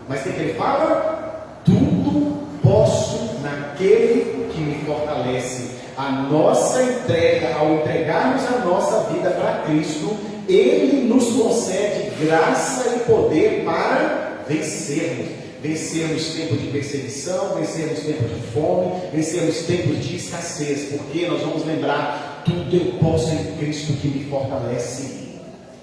Mas o que ele fala? Tudo posso naquele que me fortalece. A nossa entrega, ao entregarmos a nossa vida para Cristo, Ele nos concede graça e poder para vencermos tempos de perseguição, vencermos tempos de fome, vencermos tempos de escassez, porque nós vamos lembrar, tudo eu posso em Cristo que me fortalece,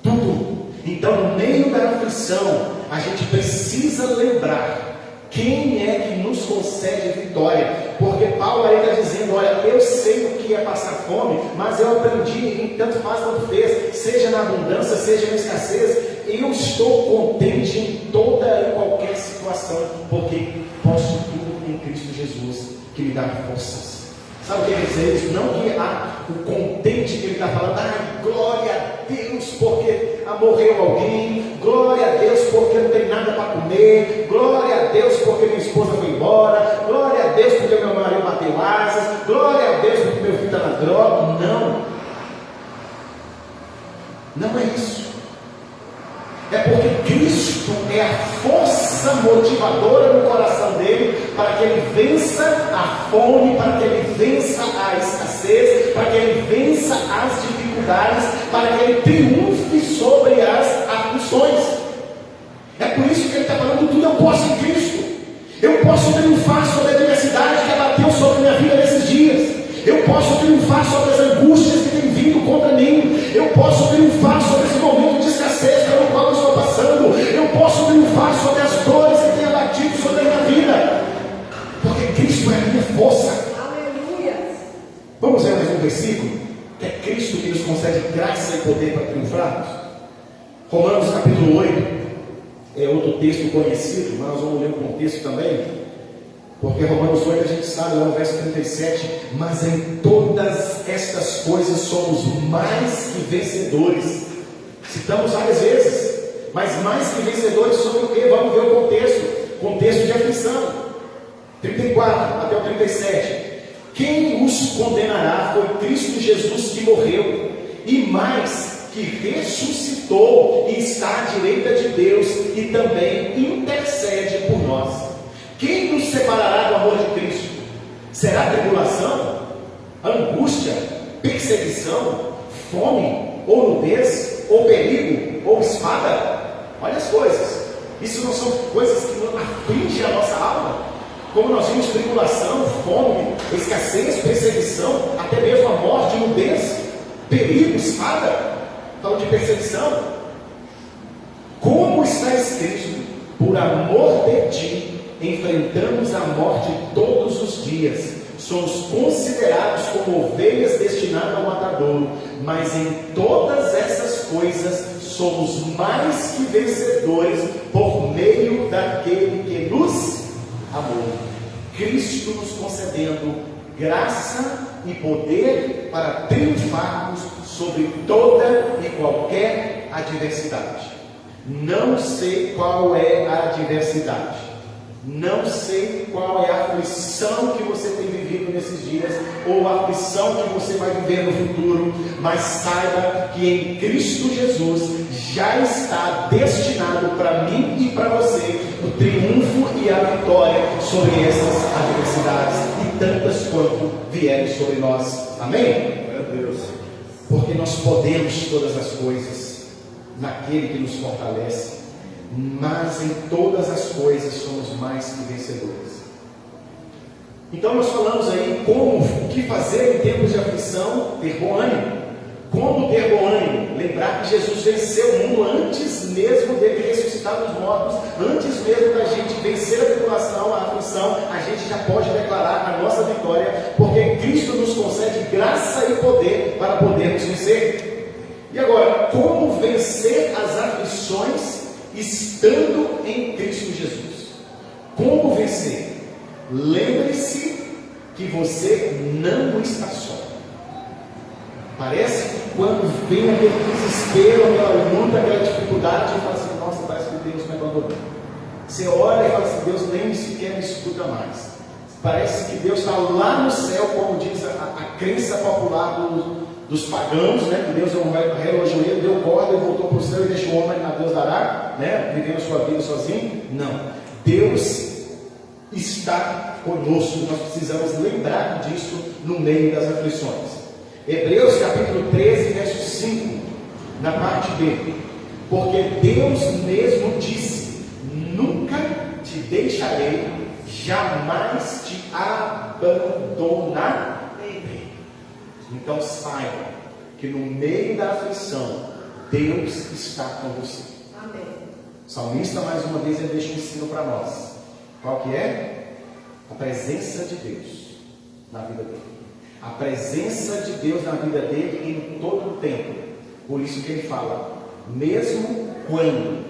tudo. Então, no meio da aflição, a gente precisa lembrar quem é que nos concede vitória, porque Paulo aí está dizendo, olha, eu sei o que é passar fome, mas eu aprendi, em tanto faz quanto fez, seja na abundância, seja na escassez, eu estou contente em toda e qualquer situação, porque posso tudo em Cristo Jesus, que me dá forças. Sabe o que quer dizer isso? Não que o contente que ele está falando, glória a Deus porque morreu alguém, glória a Deus porque não tem nada para comer, glória a Deus porque minha esposa foi embora, glória a Deus porque meu marido bateu asas, glória a Deus porque meu filho está na droga. Não é isso. É porque Cristo é a força motivadora no coração dele para que ele vença a fome, para que ele vença a escassez, para que ele vença as dificuldades, para que ele triunfe sobre as aflições. É por isso que ele está falando, tudo eu posso em Cristo. Eu posso triunfar sobre a adversidade que abateu sobre a minha vida nesses dias. Eu posso triunfar sobre as angústias que têm vindo contra mim. Eu posso triunfar sobre esse momento de escassez pelo qual eu estou passando. Eu posso triunfar sobre as dores que têm abatido sobre a minha vida, porque Cristo é a minha força. Aleluia. Vamos ver mais um versículo, que é Cristo que nos concede graça e poder para triunfarmos. Romanos capítulo 8, é outro texto conhecido, mas nós vamos ler o contexto também. Porque Romanos 8 a gente sabe, lá no verso 37, mas em todas estas coisas somos mais que vencedores. Citamos várias vezes, mas mais que vencedores sobre o que? Vamos ver o contexto de aflição. 34 até o 37. Quem os condenará? Foi Cristo Jesus que morreu, e mais, que ressuscitou e está à direita de Deus, e também intercede por nós. Quem nos separará do amor de Cristo? Será tribulação, angústia, perseguição, fome, ou nudez, ou perigo, ou espada? Olha as coisas. Isso não são coisas que afligem a nossa alma? Como nós vimos, tribulação, fome, escassez, perseguição, até mesmo a morte, nudez, perigo, espada. Fala de perseguição. Como está escrito, por amor de ti enfrentamos a morte todos os dias, somos considerados como ovelhas destinadas ao matadouro, mas em todas essas coisas somos mais que vencedores por meio daquele que nos amou. Cristo nos concedendo graça e poder para triunfarmos sobre toda e qualquer adversidade. Não sei qual é a adversidade, não sei qual é a aflição que você tem vivido nesses dias, ou a aflição que você vai viver no futuro, mas saiba que em Cristo Jesus já está destinado para mim e para você o triunfo e a vitória sobre essas adversidades e tantas quanto vierem sobre nós. Amém? Meu Deus. Porque nós podemos todas as coisas naquele que nos fortalece, mas em todas as coisas somos mais que vencedores. Então nós falamos aí o que fazer em tempos de aflição, ter bom ânimo. Como ter bom ânimo? Lembrar que Jesus venceu o mundo antes mesmo dele ressuscitar dos mortos, antes mesmo da gente vencer a tribulação, a aflição, a gente já pode declarar a nossa vitória, porque Cristo nos concede graça e poder para podermos vencer. E agora, como vencer as aflições estando em Cristo Jesus? Como vencer? Lembre-se que você não está só. Parece que quando vem aquele desespero, aquela luta, aquela dificuldade, você fala assim, nossa, parece que Deus me abandonou. Você olha e fala assim, Deus nem sequer me escuta mais. Parece que Deus está lá no céu, como diz a crença popular dos pagãos, né? Que Deus vai relojoelho, deu corda e voltou para o céu e deixou o homem a Deus dará. está, né, vivendo a sua vida sozinho. Não. Deus está conosco. Nós precisamos lembrar disso no meio das aflições. Hebreus capítulo 13, verso 5, na parte B. Porque Deus mesmo disse: nunca te deixarei, jamais te abandonarei. Então saiba que no meio da aflição, Deus está com você. Amém. O salmista, mais uma vez, ele deixa um ensino para nós. Qual que é? A presença de Deus na vida dele. A presença de Deus na vida dele em todo o tempo. Por isso que ele fala, mesmo quando.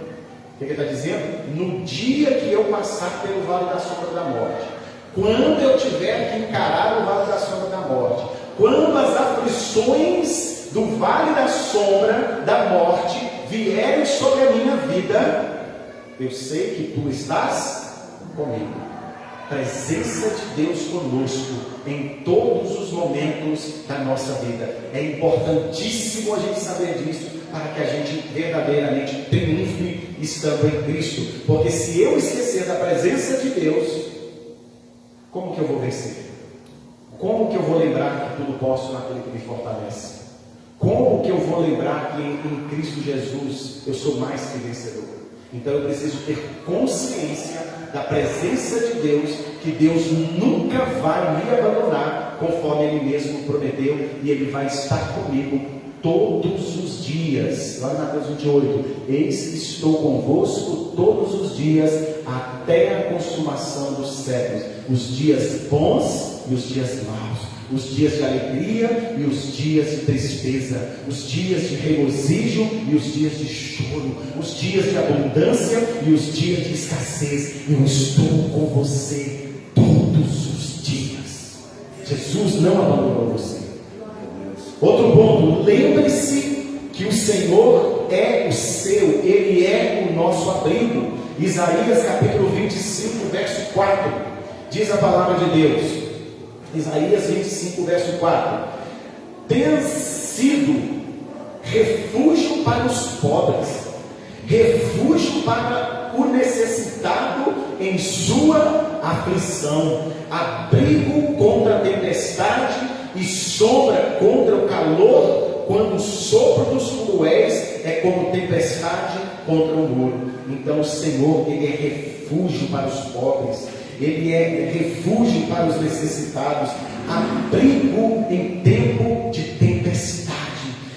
O que ele está dizendo? No dia que eu passar pelo vale da sombra da morte. Quando eu tiver que encarar o vale da sombra da morte. Quando as aflições do vale da sombra da morte vierem sobre a minha vida, eu sei que tu estás comigo. Presença de Deus conosco em todos os momentos da nossa vida. É importantíssimo a gente saber disso, para que a gente verdadeiramente triunfe estando em Cristo. Porque se eu esquecer da presença de Deus, como que eu vou vencer? Como que eu vou lembrar que tudo posso naquele que me fortalece? Como que eu vou lembrar que em Cristo Jesus eu sou mais que vencedor? Então eu preciso ter consciência da presença de Deus, que Deus nunca vai me abandonar, conforme Ele mesmo prometeu, e Ele vai estar comigo todos os dias. Lá em Mateus 28, eis que estou convosco todos os dias, até a consumação dos séculos. Os dias bons e os dias maus, os dias de alegria e os dias de tristeza, os dias de regozijo e os dias de choro, os dias de abundância e os dias de escassez. Eu estou com você todos os dias. Jesus não abandonou você. Outro ponto, lembre-se que o Senhor é o seu, Ele é o nosso abrigo. Isaías capítulo 25, verso 4, diz a palavra de Deus. Isaías 25, verso 4: tem sido refúgio para os pobres, refúgio para o necessitado em sua aflição, abrigo contra a tempestade e sombra contra o calor, quando o sopro dos cruéis é como tempestade contra o muro. Então o Senhor, Ele é refúgio para os pobres, Ele é refúgio para os necessitados, abrigo em tempo de tempestade.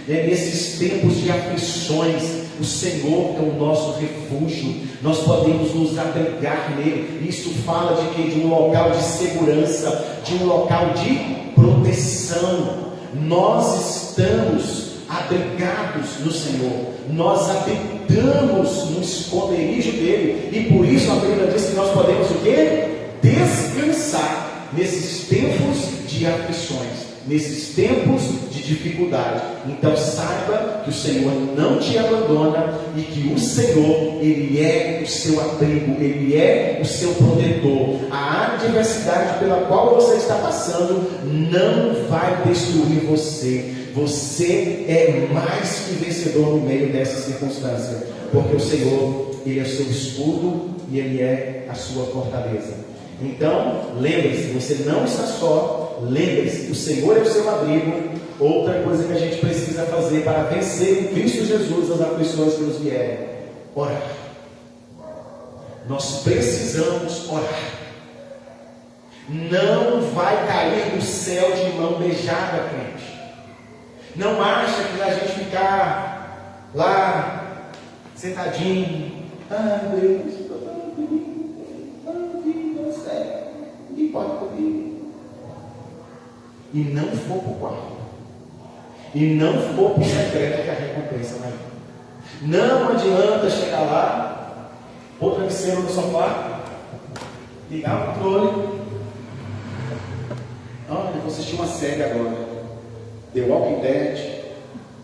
Nesses tempos de aflições, o Senhor é o nosso refúgio. Nós podemos nos abrigar nele. Isso fala de quê? De um local de segurança, de um local de proteção. Nós estamos abrigados no Senhor, nós habitamos no esconderijo dele, e por isso a Bíblia diz que nós podemos o quê? Descansar nesses tempos de aflições, nesses tempos de dificuldade. Então saiba que o Senhor não te abandona, e que o Senhor, Ele é o seu abrigo, Ele é o seu protetor. A adversidade pela qual você está passando não vai destruir você. Você é mais que vencedor no meio dessa circunstância, porque o Senhor, Ele é o seu escudo e Ele é a sua fortaleza. Então, lembre-se, você não está só. Lembre-se, o Senhor é o seu abrigo. Outra coisa que a gente precisa fazer para vencer em Cristo Jesus as aflições que nos vierem: orar. Nós precisamos orar. Não vai cair do céu de mão beijada, crente. Não acha que a gente ficar lá sentadinho, Deus, ninguém pode comigo, e não for para o quarto, e não for para o secreto, que a recompensa vai vir. Não adianta chegar lá, pôr o travesseiro no sofá, ligar o controle. Olha, eu vou assistir uma série agora, The Walking Dead,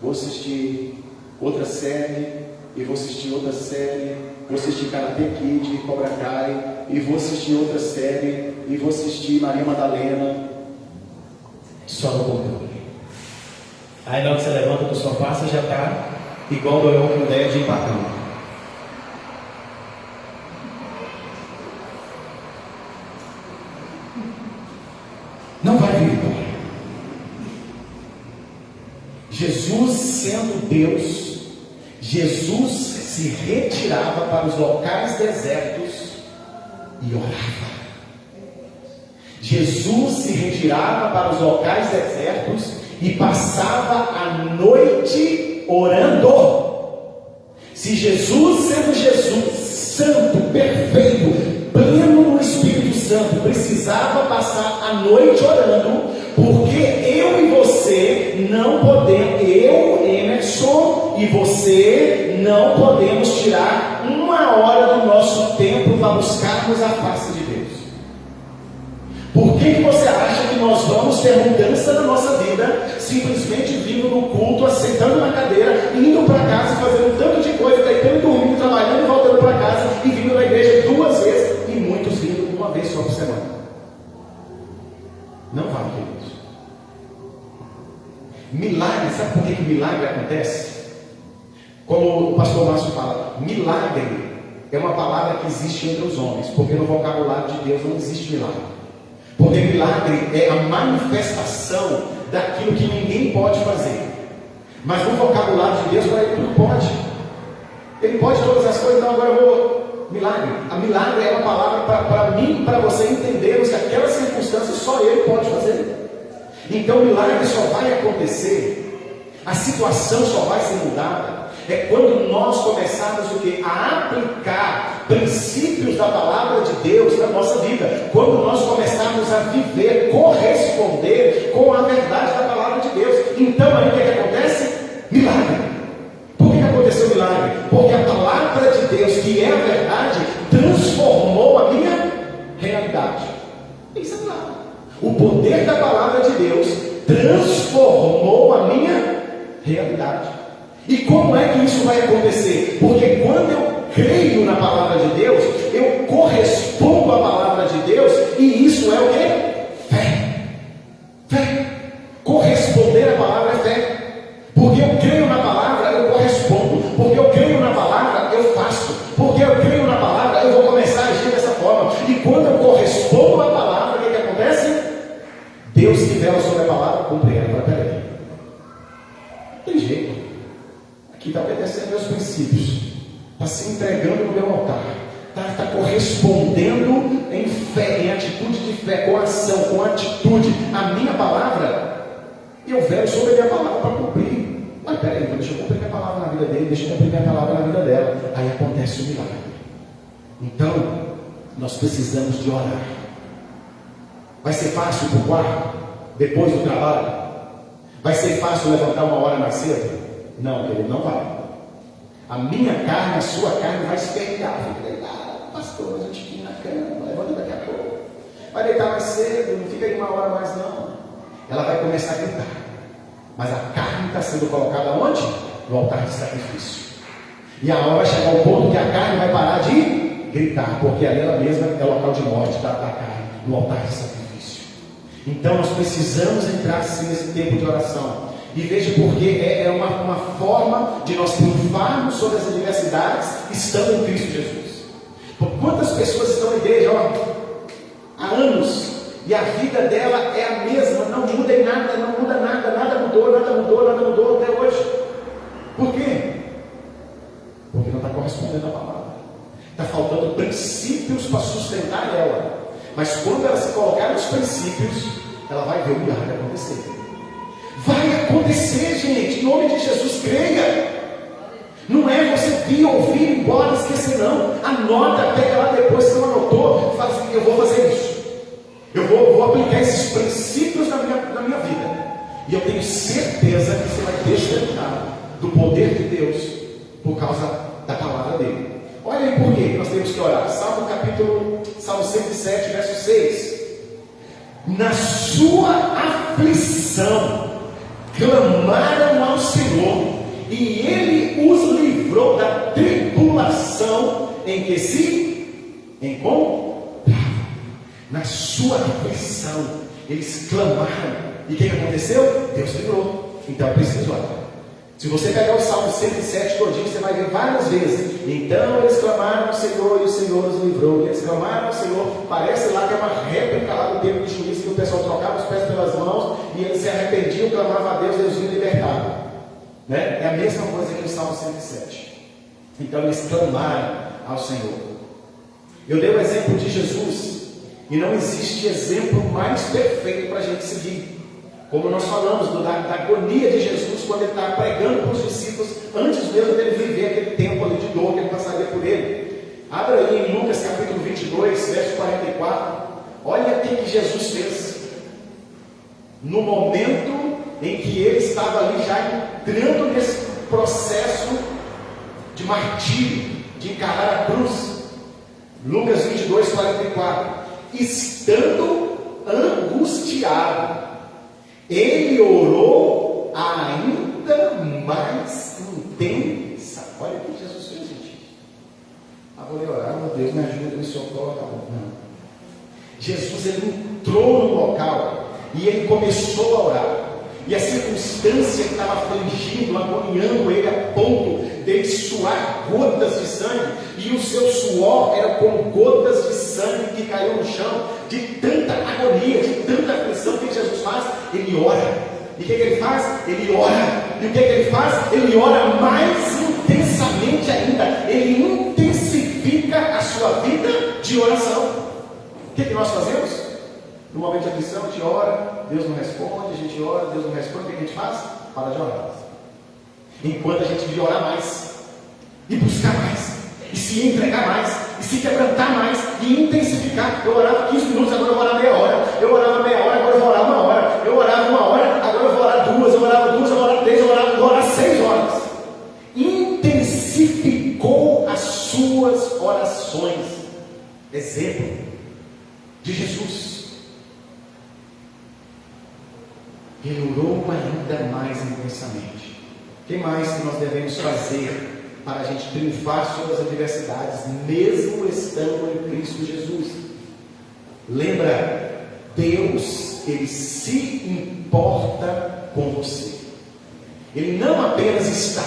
vou assistir outra série, e vou assistir outra série, vou assistir Karate Kid, Cobra Kai, e vou assistir outra série, e vou assistir Maria Madalena. Só no controle. Aí na hora que você levanta do sofá, você já está igual do Walking Dead empatando. Jesus sendo Deus, Jesus se retirava para os locais desertos e orava. Jesus se retirava para os locais desertos e passava a noite orando. Se Jesus, sendo Jesus, santo, perfeito, pleno no Espírito Santo, precisava passar a noite orando, porque eu e você não podemos, eu, Emerson, e você não podemos tirar uma hora do nosso tempo para buscarmos a face de Deus. Por que você acha que nós vamos ter mudança na nossa vida simplesmente vindo no culto, assentando na cadeira, indo para casa, fazendo um tanto de coisa, deitando, dormindo, trabalhando e voltando para casa e vindo na igreja 2 vezes e muitos vindo uma vez só por semana? Não vai, queridos. Milagre, sabe por que milagre acontece? Como o pastor Márcio fala, milagre é uma palavra que existe entre os homens, porque no vocabulário de Deus não existe milagre. Porque milagre é a manifestação daquilo que ninguém pode fazer. Mas no vocabulário de Deus, para ele tudo pode. Ele pode todas as coisas, então agora eu vou. Milagre. A milagre é uma palavra para mim e para você entendermos que aquela circunstância só ele pode fazer. Então milagre só vai acontecer, a situação só vai ser mudada é quando nós começarmos o quê? A aplicar princípios da palavra de Deus na nossa vida. Quando nós começarmos a viver, corresponder com a verdade da palavra de Deus. Então aí o que acontece? Milagre. Por que aconteceu milagre? Porque a palavra de Deus, que é a verdade, transformou a minha realidade. Isso é milagre. O poder da palavra de Deus transformou a minha realidade. E como é que isso vai acontecer? Porque quando eu creio na palavra de Deus, eu correspondo à palavra de Deus, e isso é o que? Fé. Fé. Corresponder à palavra é fé. Porque eu creio na palavra, eu correspondo. Porque eu creio na palavra, eu faço. Porque eu creio na palavra, eu vou começar a agir dessa forma. E quando eu correspondo à palavra, o que acontece? Deus que vela sobre a palavra, cumpre ela. Agora, peraí. Não tem jeito. Aqui está obedecendo meus princípios. Está se entregando no meu altar. Está correspondendo em fé, em atitude de fé, com ação, com atitude. A minha palavra, eu velo sobre a minha palavra para cumprir. Mas peraí, então deixa eu cumprir minha palavra na vida dele, deixa eu cumprir minha palavra na vida dela. Aí acontece o milagre. Então, nós precisamos de orar. Vai ser fácil para o quarto, depois do trabalho? Vai ser fácil levantar uma hora mais cedo? Não, ele não vai. A minha carne, a sua carne vai espernear. Fica deitado, pastor, a gente fica na cama, levanta daqui a pouco. Vai deitar mais cedo, não fica aí uma hora mais não. Ela vai começar a gritar. Mas a carne está sendo colocada onde? No altar de sacrifício. E a hora vai chegar ao ponto que a carne vai parar de gritar, porque ali ela mesma é o local de morte da carne, no altar de sacrifício. Então nós precisamos entrar sim nesse tempo de oração. E veja porque é uma forma de nós triunfarmos sobre as adversidades estando em Cristo Jesus. Quantas pessoas estão na igreja há anos e a vida dela é a mesma, não muda em nada, não muda nada, nada mudou até hoje. Por quê? Porque não está correspondendo à palavra. Está faltando princípios para sustentar ela. Mas quando ela se colocar nos princípios, ela vai ver o milagre acontecer. Vai acontecer, gente, em nome de Jesus, creia. Não é você vir, ouvir, ir embora, esquecer, não. Anota, pega lá depois, se não anotou, fala assim, eu vou fazer isso. Eu vou aplicar esses princípios na minha vida. E eu tenho certeza que você vai testemunhar do poder de Deus por causa da palavra dele. Olha aí por que nós temos que orar. Salmo 107, verso 6. Na sua aflição clamaram ao Senhor, e Ele os livrou da tribulação em que se encontravam. Na sua aflição, eles clamaram, e o que aconteceu? Deus livrou. Então é preciso orar. Se você pegar o Salmo 107 todinho, você vai ver várias vezes. Então eles clamaram ao Senhor, e o Senhor os livrou. E eles clamaram ao Senhor. Parece lá que é uma réplica lá do tempo de juízo, que o pessoal trocava os pés pelas mãos, e eles se arrependiam, clamavam a Deus, Deus os libertava. né? É a mesma coisa que o Salmo 107. Então eles clamaram ao Senhor. Eu dei o exemplo de Jesus, e não existe exemplo mais perfeito para a gente seguir. Como nós falamos da agonia de Jesus quando ele está pregando para os discípulos, antes mesmo dele viver aquele tempo ali de dor que ele passaria por ele. Abra aí em Lucas capítulo 22, verso 44. Olha o que Jesus fez. No momento em que ele estava ali já entrando nesse processo de martírio, de encarar a cruz. Lucas 22, 44. Estando angustiado, ele orou ainda mais intensa. Olha o que Jesus fez, gente. Vou orar, meu Deus, me ajuda, me socorre. Não. Jesus, ele entrou no local e ele começou a orar. E a circunstância que estava afligindo, agoniando ele a ponto de suar gotas de sangue, e o seu suor era como gotas de sangue que caiu no chão, de tanta agonia, de tanta aflição. O que Jesus faz? Ele ora. E o que ele faz? Ele ora. E o que ele faz? Ele ora mais intensamente ainda. Ele intensifica a sua vida de oração. O que nós fazemos? No momento de aflição, a gente ora, Deus não responde, a gente ora, Deus não responde. O que a gente faz? Para de orar. Enquanto a gente devia orar mais, e buscar mais, e se entregar mais, e se quebrantar mais, e intensificar. Eu orava 15 minutos, agora eu vou orar meia hora. Eu orava meia hora, agora eu vou orar 1 hora. Eu orava 1 hora, agora eu vou orar 2. Eu orava 2, eu vou orar 3, eu vou orar 6 horas. Intensificou as suas orações. Exemplo de Jesus. Ele orou ainda mais intensamente. O que mais que nós devemos fazer para a gente triunfar sobre as adversidades, mesmo estando em Cristo Jesus? Lembra, Deus, ele se importa com você. Ele não apenas está,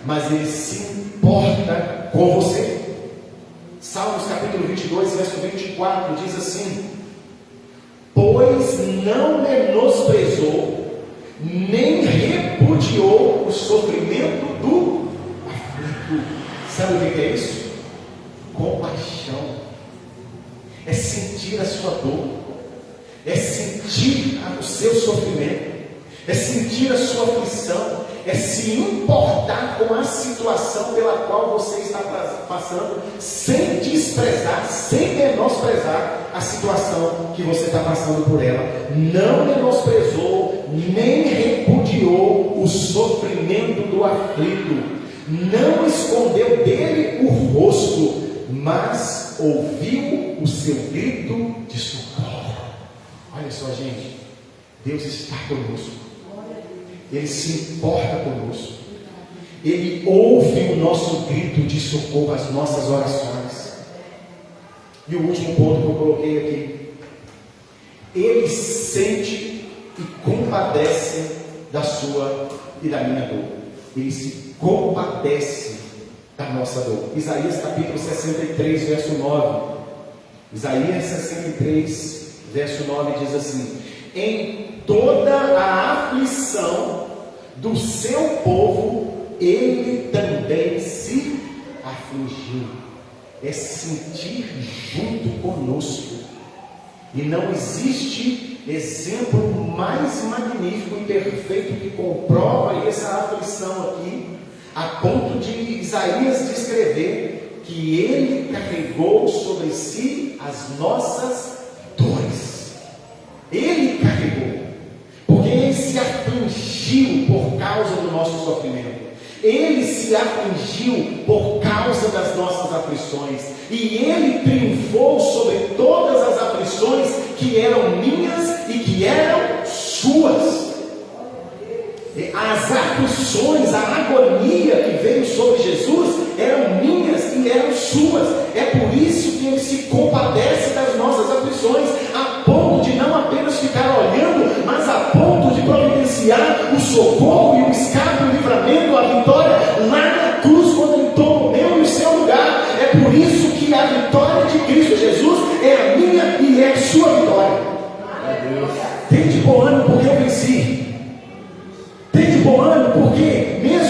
mas ele se importa com você. Salmos capítulo 22, verso 24 diz assim: pois não menosprezou, nem repudiou o sofrimento do aflito. Sabe o que é isso? Compaixão. É sentir a sua dor, é sentir o seu sofrimento, é sentir a sua aflição, é se importar com a situação pela qual você está passando, sem desprezar, sem menosprezar a situação que você está passando por ela. Não menosprezou, nem repudiou o sofrimento do aflito, não escondeu dele o rosto, mas ouviu o seu grito de socorro. Olha só, gente, Deus está conosco. Ele se importa conosco. Ele ouve o nosso grito de socorro, as nossas orações. E o último ponto que eu coloquei aqui: ele sente e compadece da sua e da minha dor. Ele se compadece da nossa dor. Isaías capítulo 63, verso 9. Isaías 63, verso 9 diz assim: em toda a aflição do seu povo, ele também se afligiu. É sentir junto conosco. E não existe exemplo mais magnífico e perfeito que comprova essa aflição aqui, a ponto de Isaías descrever que ele carregou sobre si as nossas dores. Ele carregou, porque ele se afligiu por causa do nosso sofrimento. Ele se afligiu por causa das nossas aflições. E ele triunfou sobre todas as aflições que eram minhas e que eram suas. As aflições, a agonia que veio sobre Jesus eram minhas e eram suas. É por isso que ele se compadece das nossas aflições, a ponto de não apenas ficar olhando, mas a ponto de providenciar o socorro e o escape, o livramento, a vitória lá na cruz, quando ele toma o meu e o seu lugar. É por isso que a vitória de Cristo Jesus é a minha e é a sua vitória. Tem de bom ânimo porque eu venci. Tem de bom ânimo porque mesmo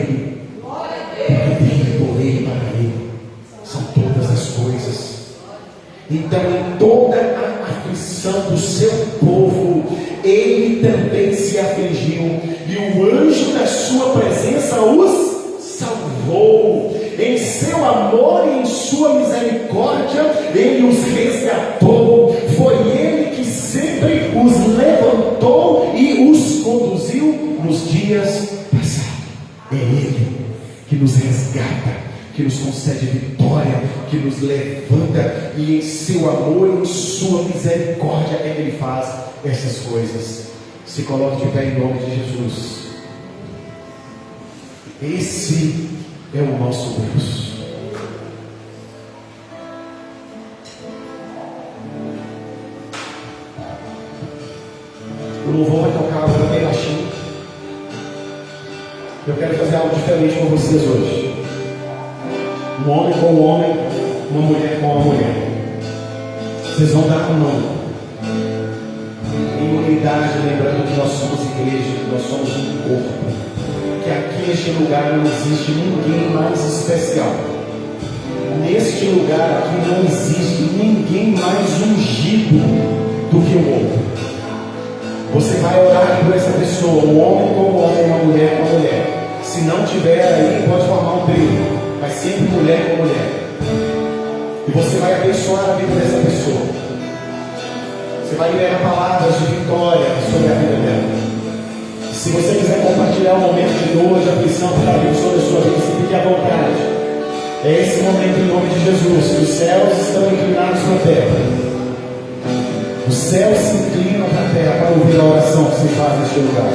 Ele, por Ele e para Ele são todas as coisas. Então, em toda a aflição do seu povo, Ele também se afligiu, e o anjo da sua presença os salvou. Em seu amor e em sua misericórdia, Ele os resgatou. Foi Ele que sempre os levantou e os conduziu nos dias passados. É Ele que nos resgata, que nos concede vitória, que nos levanta, e em seu amor e em sua misericórdia Ele faz essas coisas. Se coloque de pé em nome de Jesus. Esse é o nosso Deus. O louvor vai tocar agora bem baixinho. Eu quero fazer algo diferente com vocês hoje. Um homem com um homem, uma mulher com uma mulher. Vocês vão dar a mão em unidade, lembrando que nós somos igreja, que nós somos um corpo, que aqui neste lugar não existe ninguém mais especial. Neste lugar aqui não existe ninguém mais ungido do que o outro. Você vai orar por essa pessoa, um homem como homem, uma mulher como mulher. Se não tiver aí, pode formar um trio, mas sempre mulher com mulher. E você vai abençoar a vida dessa pessoa. Você vai liberar palavras de vitória sobre a vida dela. Se você quiser compartilhar um momento de dor, de aflição, que está vindo sobre a sua vida, você fique à vontade. É esse momento em nome de Jesus, que os céus estão inclinados para a terra. Os céus se inclinam para a terra para ouvir a oração que se faz neste lugar.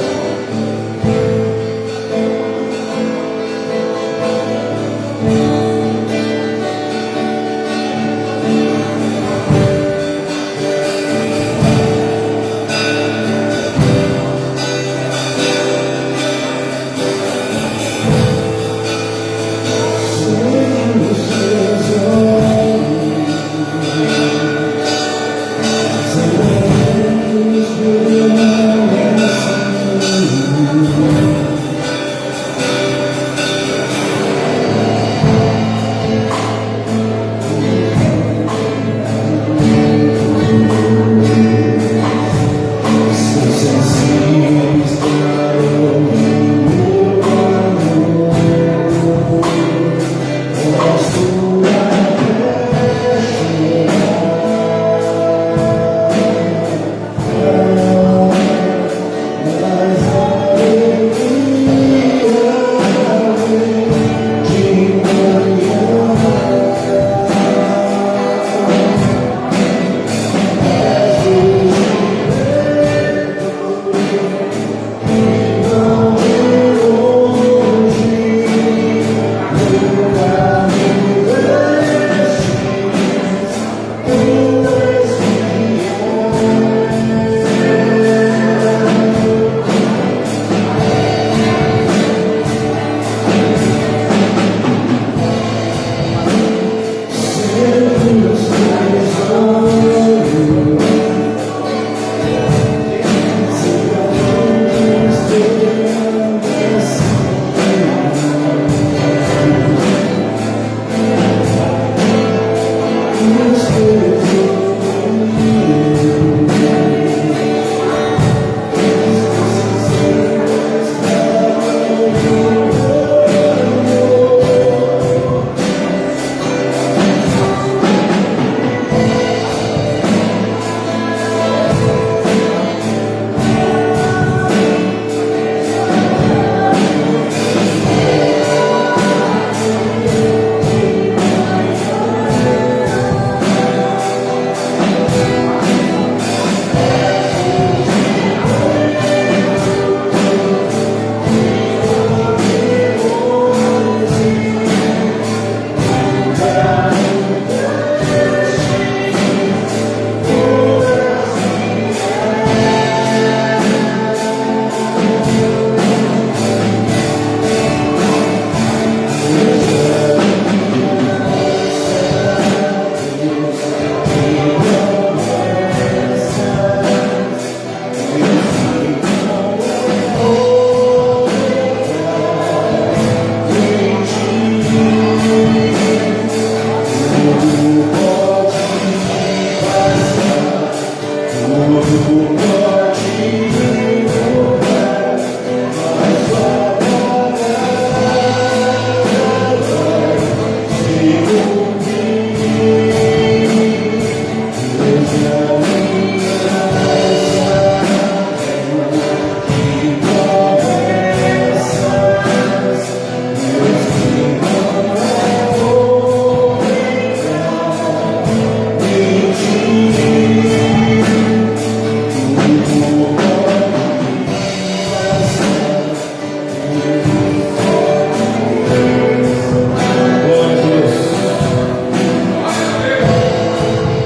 Glória a Deus.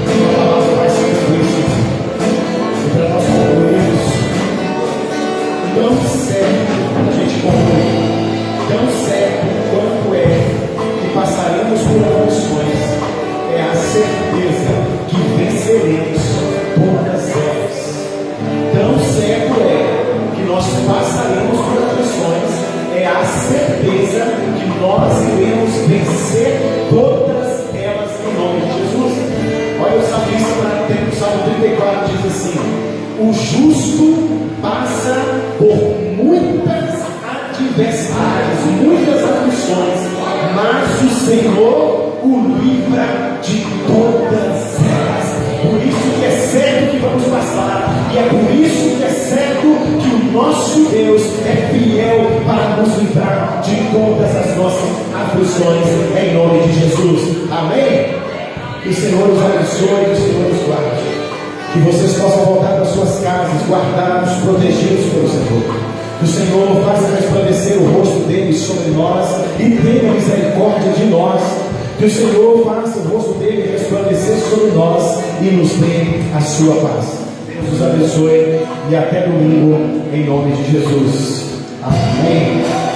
A palavra vai ser isso. E para nós concluirmos, tão certo, a gente conclui, tão certo quanto é que passaremos por aflições, é a certeza que venceremos todas elas. Tão certo é que nós passaremos por aflições, é a certeza que nós iremos vencer todas elas em nome de Jesus. Olha o salmista, tem o Salmo 34, diz assim: o justo passa por muitas adversidades, muitas aflições, mas o Senhor o livra de todas elas. Por isso que é certo que vamos passar, e é por isso que é certo que o nosso Deus é fiel para nos livrar de todas as nossas aflições, em nome de Jesus. Amém? Que o Senhor os abençoe, que o Senhor os guarde, que vocês possam voltar para suas casas, guardados, protegidos pelo Senhor. Que o Senhor faça resplandecer o rosto dele sobre nós e tenha misericórdia de nós. Que o Senhor faça o rosto dele resplandecer sobre nós e nos dê a sua paz. Deus os abençoe e até domingo, em nome de Jesus. Amém.